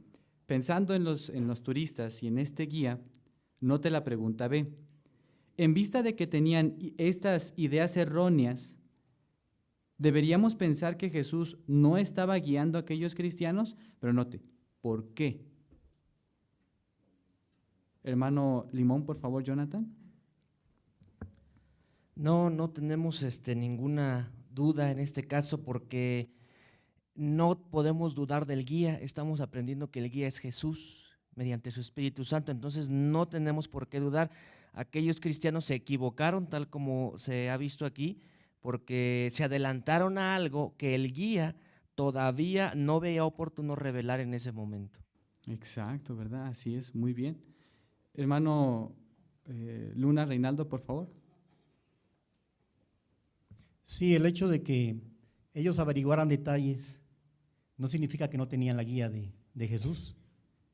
pensando en los turistas y en este guía, note la pregunta B. En vista de que tenían estas ideas erróneas, ¿deberíamos pensar que Jesús no estaba guiando a aquellos cristianos? Pero note, ¿por qué? Hermano Limón, por favor, Jonathan. No tenemos ninguna duda en este caso, porque no podemos dudar del guía. Estamos aprendiendo que el guía es Jesús mediante su Espíritu Santo, entonces no tenemos por qué dudar. Aquellos cristianos se equivocaron, tal como se ha visto aquí, porque se adelantaron a algo que el guía todavía no veía oportuno revelar en ese momento. Exacto, ¿verdad? Así es, muy bien. Hermano Luna Reinaldo, por favor. Sí, el hecho de que ellos averiguaran detalles no significa que no tenían la guía de Jesús.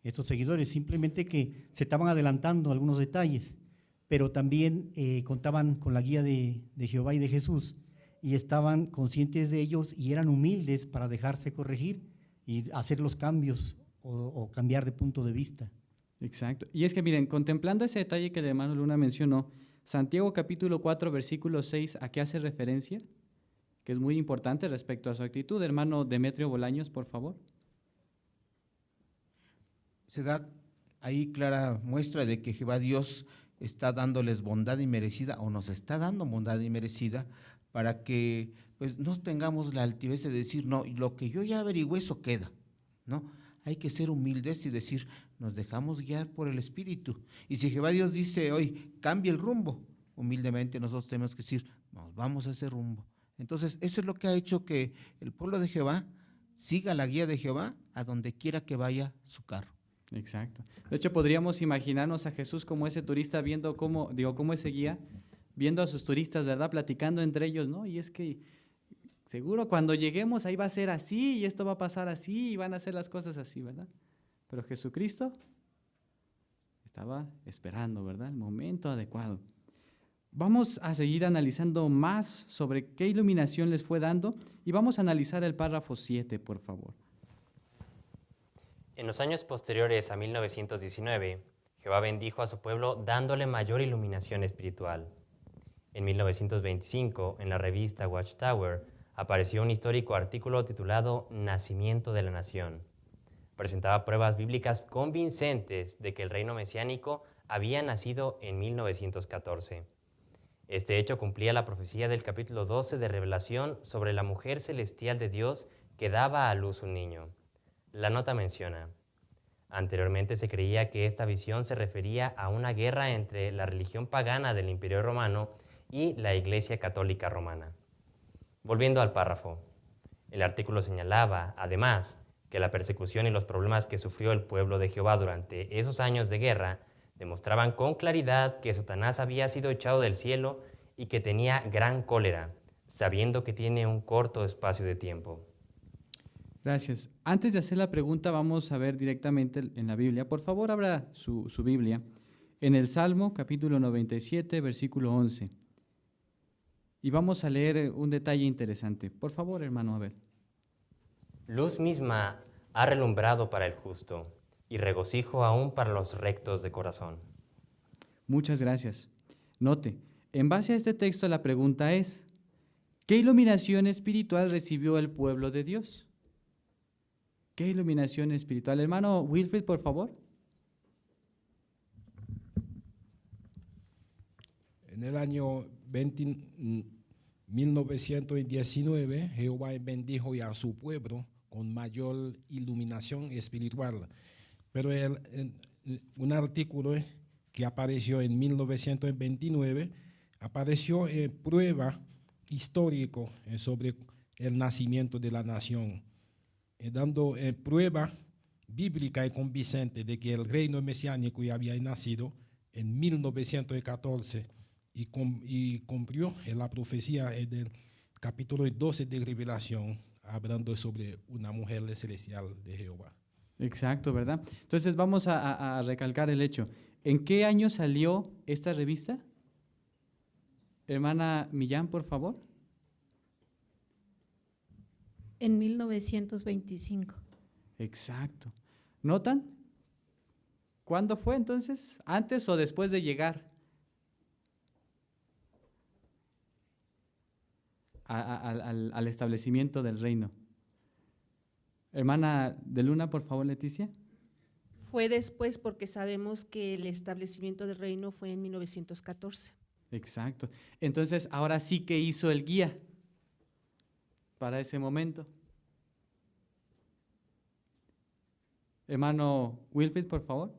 Estos seguidores, simplemente que se estaban adelantando algunos detalles, pero también contaban con la guía de Jehová y de Jesús, y estaban conscientes de ellos y eran humildes para dejarse corregir y hacer los cambios o cambiar de punto de vista. Exacto. Y es que miren, contemplando ese detalle que el hermano Luna mencionó, Santiago capítulo 4, versículo 6, ¿a qué hace referencia? Que es muy importante respecto a su actitud. Hermano Demetrio Bolaños, por favor. Se da ahí clara muestra de que Jehová Dios está dándoles bondad inmerecida, o nos está dando bondad inmerecida, para que pues no tengamos la altivez de decir, no, lo que yo ya averigüé, eso queda, ¿no? hay que ser humildes y decir, nos dejamos guiar por el Espíritu. Y si Jehová Dios dice hoy, cambie el rumbo, humildemente nosotros tenemos que decir, nos vamos a ese rumbo. Entonces, eso es lo que ha hecho que el pueblo de Jehová siga la guía de Jehová a donde quiera que vaya su carro. Exacto. De hecho, podríamos imaginarnos a Jesús como ese turista viendo como ese guía, viendo a sus turistas, ¿verdad? Platicando entre ellos, ¿no? Y es que seguro cuando lleguemos ahí va a ser así y esto va a pasar así y van a hacer las cosas así, ¿verdad? Pero Jesucristo estaba esperando, ¿verdad? El momento adecuado. Vamos a seguir analizando más sobre qué iluminación les fue dando y vamos a analizar el párrafo 7, por favor. En los años posteriores a 1919, Jehová bendijo a su pueblo dándole mayor iluminación espiritual. En 1925, en la revista Watchtower, apareció un histórico artículo titulado Nacimiento de la Nación. Presentaba pruebas bíblicas convincentes de que el reino mesiánico había nacido en 1914. Este hecho cumplía la profecía del capítulo 12 de Revelación sobre la mujer celestial de Dios que daba a luz un niño. La nota menciona: anteriormente se creía que esta visión se refería a una guerra entre la religión pagana del Imperio Romano y la Iglesia Católica Romana. Volviendo al párrafo, el artículo señalaba, además, que la persecución y los problemas que sufrió el pueblo de Jehová durante esos años de guerra demostraban con claridad que Satanás había sido echado del cielo y que tenía gran cólera, sabiendo que tiene un corto espacio de tiempo. Gracias. Antes de hacer la pregunta, vamos a ver directamente en la Biblia. Por favor, abra su Biblia en el Salmo, capítulo 97, versículo 11. Y vamos a leer un detalle interesante. Por favor, hermano Abel. Luz misma ha relumbrado para el justo y regocijo aún para los rectos de corazón. Muchas gracias. Note, en base a este texto la pregunta es, ¿qué iluminación espiritual recibió el pueblo de Dios? ¿Qué iluminación espiritual? Hermano Wilfrid, por favor. En el año 1919, Jehová bendijo a su pueblo con mayor iluminación espiritual. Pero un artículo que apareció en 1929 apareció prueba histórica sobre el nacimiento de la nación, dando prueba bíblica y convincente de que el reino mesiánico ya había nacido en 1914 y cumplió la profecía del capítulo 12 de Revelación, hablando sobre una mujer celestial de Jehová. Exacto, ¿verdad? Entonces vamos a recalcar el hecho. ¿En qué año salió esta revista? Hermana Millán, por favor. En 1925. Exacto. ¿Notan? ¿Cuándo fue entonces? ¿Antes o después de llegar al establecimiento del reino? Hermana de Luna, por favor, Leticia. Fue después porque sabemos que el establecimiento del reino fue en 1914. Exacto. Entonces, ahora sí que hizo el guía para ese momento. Hermano Wilfrid, por favor.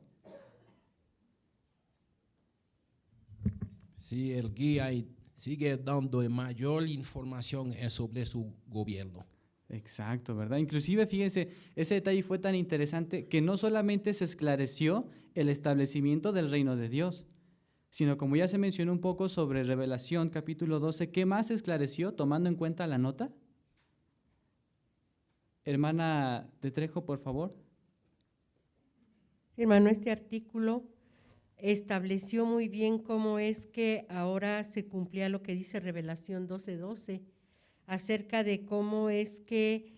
Sí, el guía sigue dando mayor información sobre su gobierno. Exacto, ¿verdad? Inclusive, fíjense, ese detalle fue tan interesante que no solamente se esclareció el establecimiento del reino de Dios, sino como ya se mencionó un poco sobre Revelación, capítulo 12, ¿qué más se esclareció tomando en cuenta la nota? Hermana de Trejo, por favor. Hermano, este artículo estableció muy bien cómo es que ahora se cumplía lo que dice Revelación 12:12, acerca de cómo es que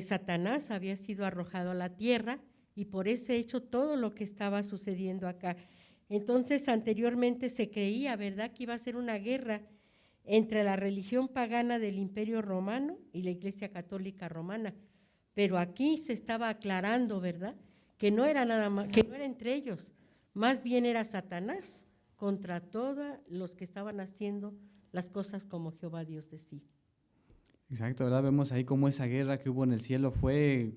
Satanás había sido arrojado a la tierra y por ese hecho todo lo que estaba sucediendo acá. Entonces, anteriormente se creía, ¿verdad?, que iba a ser una guerra entre la religión pagana del Imperio Romano y la Iglesia Católica Romana, pero aquí se estaba aclarando, ¿verdad?, que no era nada más, que no era entre ellos, más bien era Satanás contra todos los que estaban haciendo las cosas como Jehová Dios decía. Exacto, ¿verdad? Vemos ahí cómo esa guerra que hubo en el cielo fue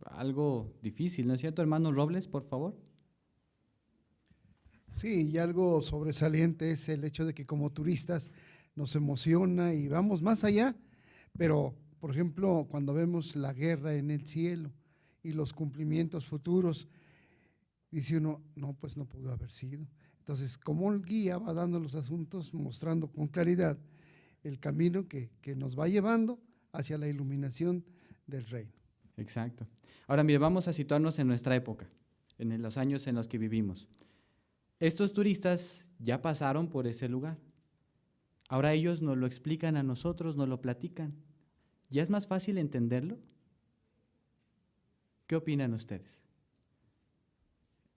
algo difícil, ¿no es cierto? Hermano Robles, por favor. Sí, y algo sobresaliente es el hecho de que como turistas nos emociona y vamos más allá, pero por ejemplo cuando vemos la guerra en el cielo y los cumplimientos futuros, dice uno, no, pues no pudo haber sido. Entonces, como el guía va dando los asuntos, mostrando con claridad el camino que nos va llevando hacia la iluminación del reino. Exacto. Ahora, mire, vamos a situarnos en nuestra época, en los años en los que vivimos. Estos turistas ya pasaron por ese lugar. Ahora ellos nos lo explican a nosotros, nos lo platican. ¿Ya es más fácil entenderlo? ¿Qué opinan ustedes?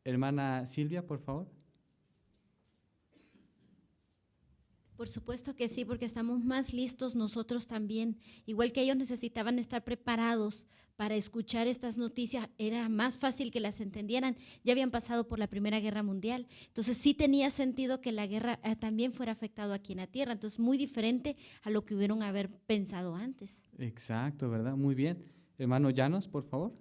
Hermana Silvia, por favor. Por supuesto que sí, porque estamos más listos nosotros también. Igual que ellos necesitaban estar preparados para escuchar estas noticias, era más fácil que las entendieran. Ya habían pasado por la Primera Guerra Mundial. Entonces sí tenía sentido que la guerra también fuera afectado aquí en la tierra. Entonces muy diferente a lo que hubieron haber pensado antes. Exacto, ¿verdad? Muy bien. Hermano Llanos, por favor.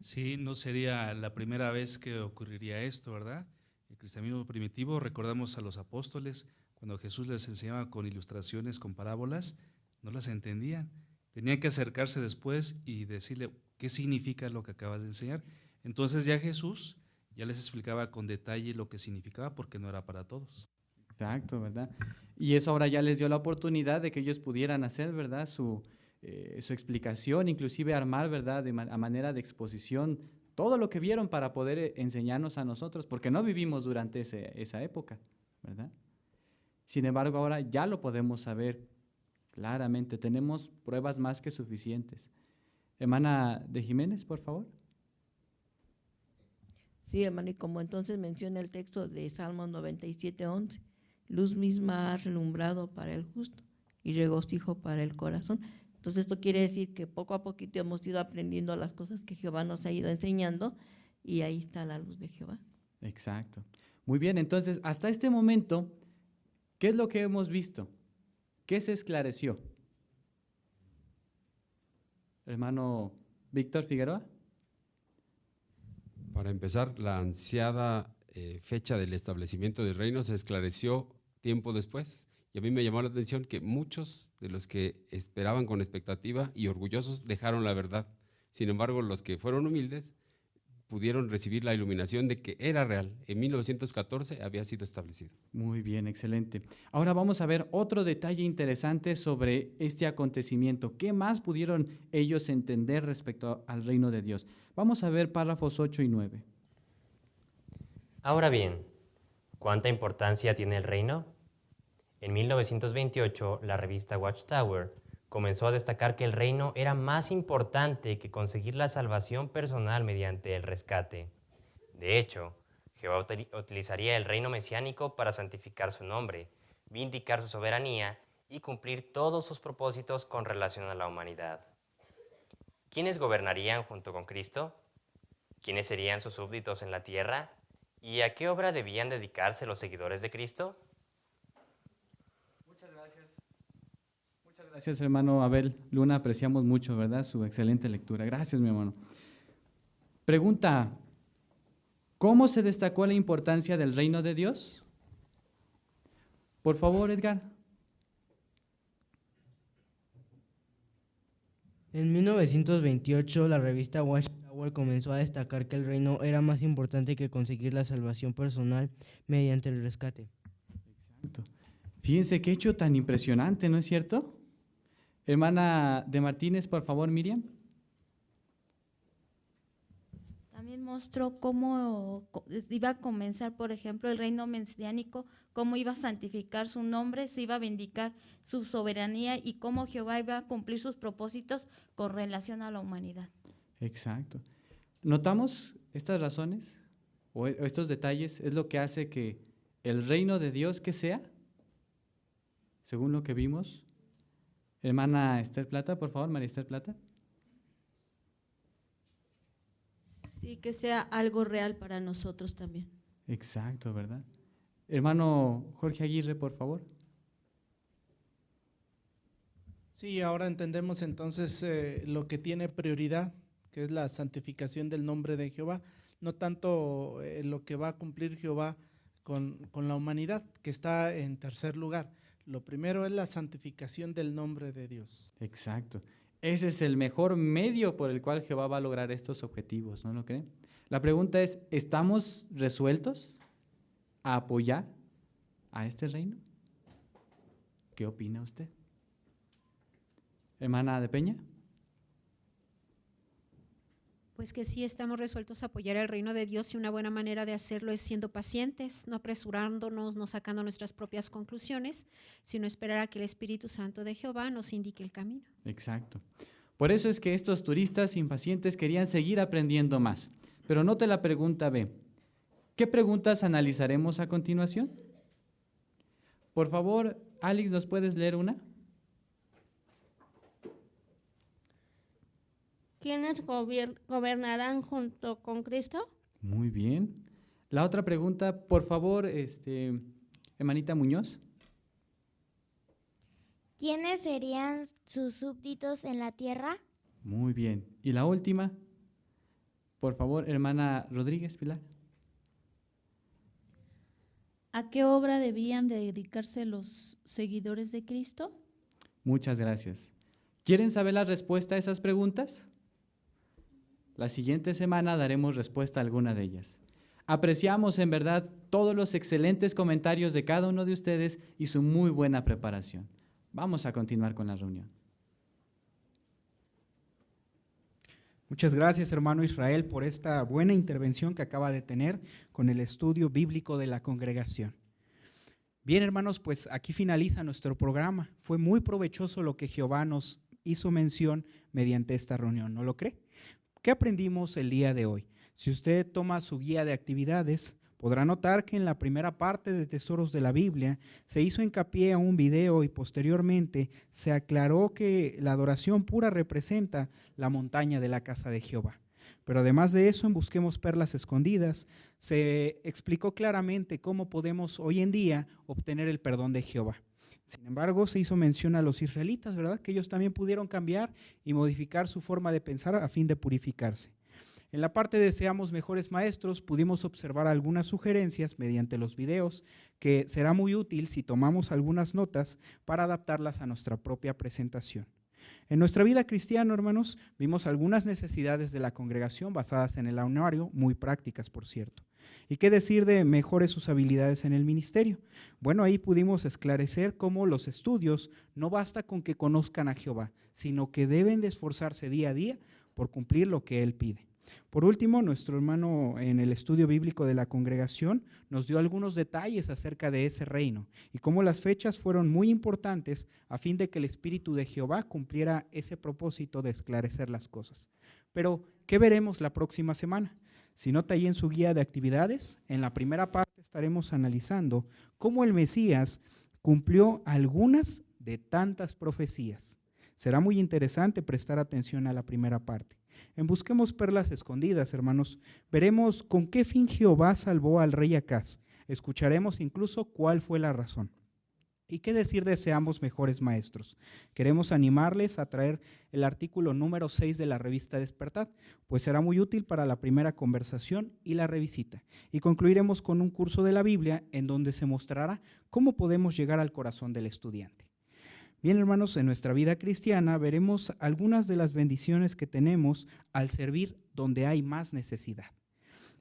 Sí, no sería la primera vez que ocurriría esto, ¿verdad? El cristianismo primitivo, recordamos a los apóstoles, cuando Jesús les enseñaba con ilustraciones, con parábolas, no las entendían. Tenían que acercarse después y decirle qué significa lo que acabas de enseñar. Entonces ya Jesús ya les explicaba con detalle lo que significaba porque no era para todos. Exacto, ¿verdad? Y eso ahora ya les dio la oportunidad de que ellos pudieran hacer, ¿verdad? Su explicación, inclusive armar, ¿verdad? A manera de exposición, todo lo que vieron para poder enseñarnos a nosotros, porque no vivimos durante esa época, ¿verdad? Sin embargo, ahora ya lo podemos saber claramente, tenemos pruebas más que suficientes. Hermana de Jiménez, por favor. Sí, hermano, y como entonces menciona el texto de Salmos 97:11, luz misma ha relumbrado para el justo y regocijo para el corazón. Entonces esto quiere decir que poco a poquito hemos ido aprendiendo las cosas que Jehová nos ha ido enseñando y ahí está la luz de Jehová. Exacto. Muy bien, entonces hasta este momento, ¿qué es lo que hemos visto? ¿Qué se esclareció? Hermano Víctor Figueroa. Para empezar, la ansiada fecha del establecimiento del reino se esclareció tiempo después. Y a mí me llamó la atención que muchos de los que esperaban con expectativa y orgullosos dejaron la verdad. Sin embargo, los que fueron humildes pudieron recibir la iluminación de que era real. En 1914 había sido establecido. Muy bien, excelente. Ahora vamos a ver otro detalle interesante sobre este acontecimiento. ¿Qué más pudieron ellos entender respecto al reino de Dios? Vamos a ver párrafos 8 y 9. Ahora bien, ¿cuánta importancia tiene el reino? En 1928, la revista Watchtower comenzó a destacar que el reino era más importante que conseguir la salvación personal mediante el rescate. De hecho, Jehová utilizaría el reino mesiánico para santificar su nombre, vindicar su soberanía y cumplir todos sus propósitos con relación a la humanidad. ¿Quiénes gobernarían junto con Cristo? ¿Quiénes serían sus súbditos en la tierra? ¿Y a qué obra debían dedicarse los seguidores de Cristo? Gracias, hermano Abel Luna, apreciamos mucho, ¿verdad? Su excelente lectura. Gracias, mi hermano. Pregunta, ¿cómo se destacó la importancia del reino de Dios? Por favor, Edgar. En 1928, la revista Watchtower comenzó a destacar que el reino era más importante que conseguir la salvación personal mediante el rescate. Exacto. Fíjense qué hecho tan impresionante, ¿no es cierto? Hermana de Martínez, por favor, Miriam. También mostró cómo iba a comenzar, por ejemplo, el reino mesiánico, cómo iba a santificar su nombre, se iba a vindicar su soberanía y cómo Jehová iba a cumplir sus propósitos con relación a la humanidad. Exacto. ¿Notamos estas razones o estos detalles? Es lo que hace que el reino de Dios, ¿qué sea? Según lo que vimos. Hermana Esther Plata, por favor, María Esther Plata. Sí, que sea algo real para nosotros también. Exacto, ¿verdad? Hermano Jorge Aguirre, por favor. Sí, ahora entendemos entonces lo que tiene prioridad, que es la santificación del nombre de Jehová, no tanto lo que va a cumplir Jehová con la humanidad, que está en tercer lugar. Lo primero es la santificación del nombre de Dios. Exacto. Ese es el mejor medio por el cual Jehová va a lograr estos objetivos, ¿no lo creen? La pregunta es, ¿estamos resueltos a apoyar a este reino? ¿Qué opina usted? Hermana de Peña. Pues que sí estamos resueltos a apoyar el reino de Dios y una buena manera de hacerlo es siendo pacientes, no apresurándonos, no sacando nuestras propias conclusiones, sino esperar a que el Espíritu Santo de Jehová nos indique el camino. Exacto. Por eso es que estos turistas impacientes querían seguir aprendiendo más. Pero note la pregunta B. ¿Qué preguntas analizaremos a continuación? Por favor, Alex, ¿nos puedes leer una? ¿Quiénes gobernarán junto con Cristo? Muy bien. La otra pregunta, por favor, hermanita Muñoz. ¿Quiénes serían sus súbditos en la tierra? Muy bien. Y la última, por favor, hermana Rodríguez Pilar. ¿A qué obra debían dedicarse los seguidores de Cristo? Muchas gracias. ¿Quieren saber la respuesta a esas preguntas? La siguiente semana daremos respuesta a alguna de ellas. Apreciamos en verdad todos los excelentes comentarios de cada uno de ustedes y su muy buena preparación. Vamos a continuar con la reunión. Muchas gracias, hermano Israel, por esta buena intervención que acaba de tener con el estudio bíblico de la congregación. Bien, hermanos, pues aquí finaliza nuestro programa. Fue muy provechoso lo que Jehová nos hizo mención mediante esta reunión, ¿no lo cree? ¿Qué aprendimos el día de hoy? Si usted toma su guía de actividades, podrá notar que en la primera parte de Tesoros de la Biblia se hizo hincapié a un video y posteriormente se aclaró que la adoración pura representa la montaña de la casa de Jehová. Pero además de eso, en Busquemos Perlas Escondidas, se explicó claramente cómo podemos hoy en día obtener el perdón de Jehová. Sin embargo, se hizo mención a los israelitas, ¿verdad? Que ellos también pudieron cambiar y modificar su forma de pensar a fin de purificarse. En la parte de Seamos Mejores Maestros pudimos observar algunas sugerencias mediante los videos que será muy útil si tomamos algunas notas para adaptarlas a nuestra propia presentación. En nuestra vida cristiana, hermanos, vimos algunas necesidades de la congregación basadas en el anuario, muy prácticas, por cierto. ¿Y qué decir de mejores sus habilidades en el ministerio? Bueno, ahí pudimos esclarecer cómo los estudios no basta con que conozcan a Jehová, sino que deben de esforzarse día a día por cumplir lo que Él pide. Por último, nuestro hermano en el estudio bíblico de la congregación nos dio algunos detalles acerca de ese reino y cómo las fechas fueron muy importantes a fin de que el Espíritu de Jehová cumpliera ese propósito de esclarecer las cosas. Pero, ¿qué veremos la próxima semana? Si nota ahí en su guía de actividades, en la primera parte estaremos analizando cómo el Mesías cumplió algunas de tantas profecías. Será muy interesante prestar atención a la primera parte. En Busquemos Perlas Escondidas, hermanos, veremos con qué fin Jehová salvó al rey Acaz. Escucharemos incluso cuál fue la razón. ¿Y qué decir de Seamos Mejores Maestros? Queremos animarles a traer el artículo número 6 de la revista Despertad, pues será muy útil para la primera conversación y la revisita. Y concluiremos con un curso de la Biblia en donde se mostrará cómo podemos llegar al corazón del estudiante. Bien, hermanos, en nuestra vida cristiana veremos algunas de las bendiciones que tenemos al servir donde hay más necesidad.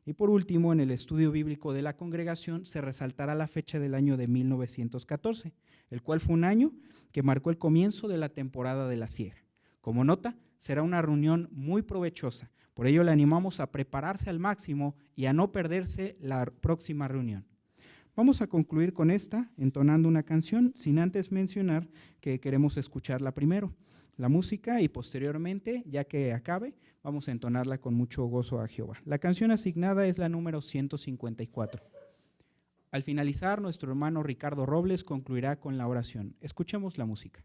Y por último, en el estudio bíblico de la congregación se resaltará la fecha del año de 1914, el cual fue un año que marcó el comienzo de la temporada de la siega. Como nota, será una reunión muy provechosa, por ello le animamos a prepararse al máximo y a no perderse la próxima reunión. Vamos a concluir con esta, entonando una canción, sin antes mencionar que queremos escucharla primero, la música, y posteriormente, ya que acabe, vamos a entonarla con mucho gozo a Jehová. La canción asignada es la número 154. Al finalizar, nuestro hermano Ricardo Robles concluirá con la oración. Escuchemos la música.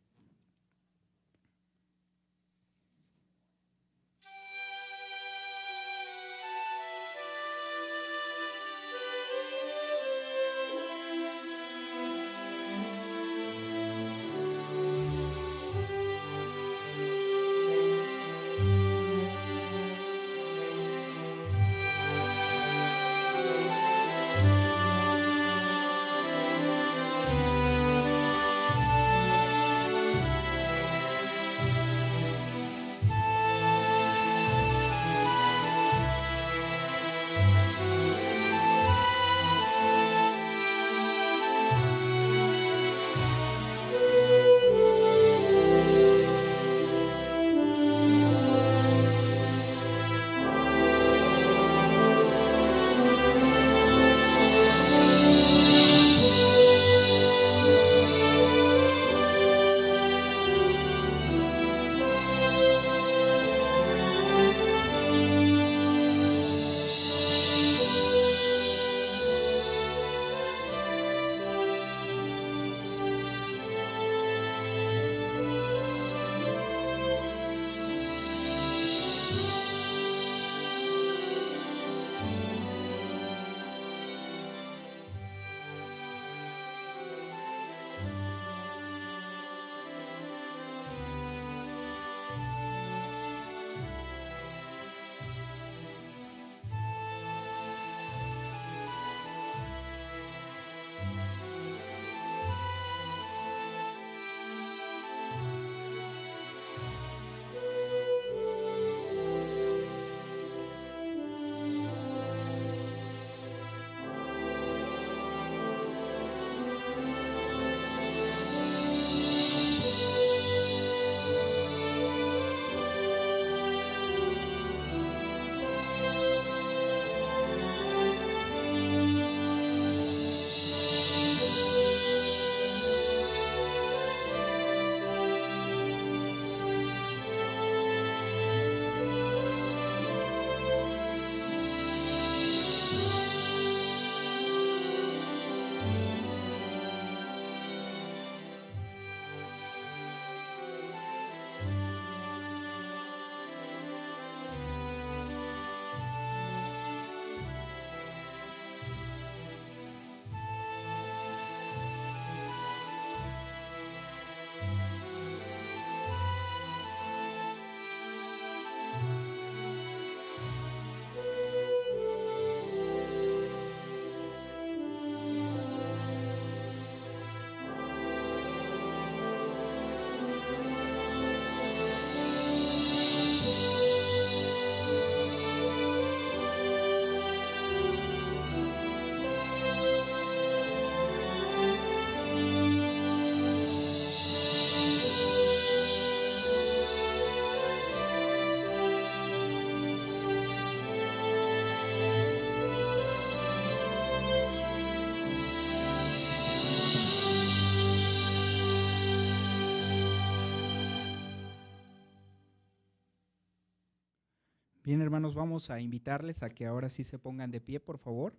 Bien, hermanos, vamos a invitarles a que ahora sí se pongan de pie, por favor,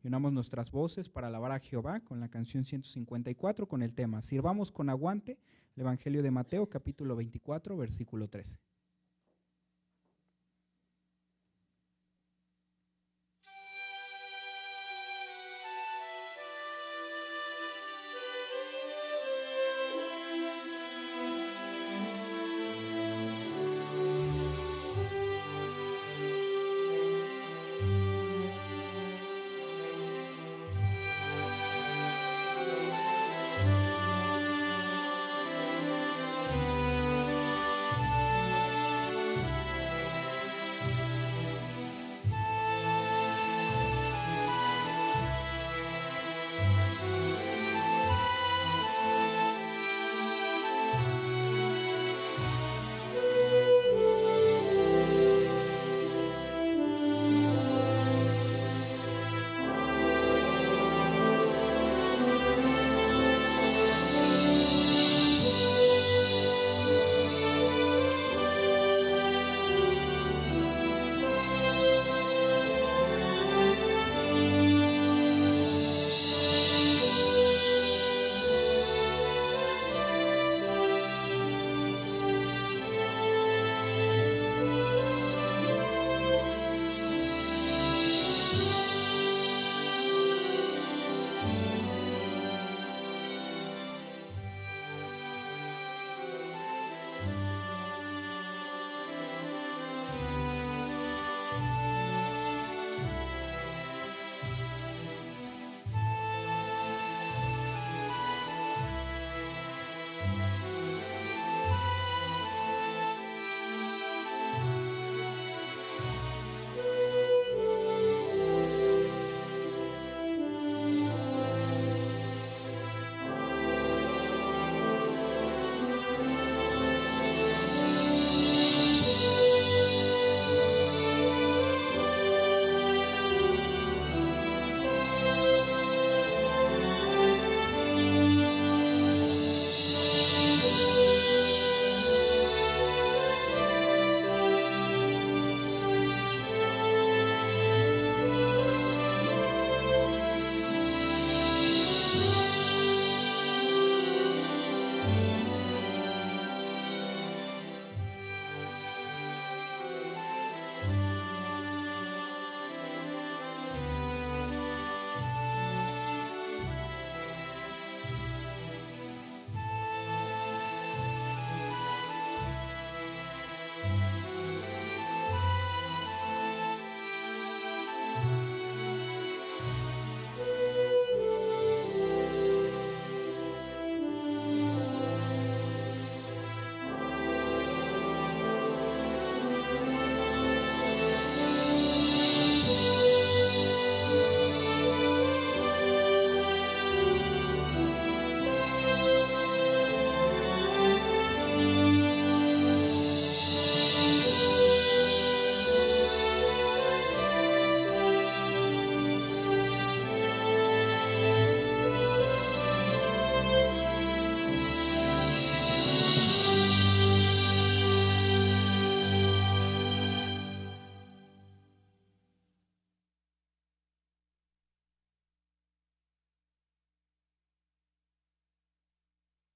y unamos nuestras voces para alabar a Jehová con la canción 154 con el tema Sirvamos con aguante, el Evangelio de Mateo, capítulo 24, versículo 13.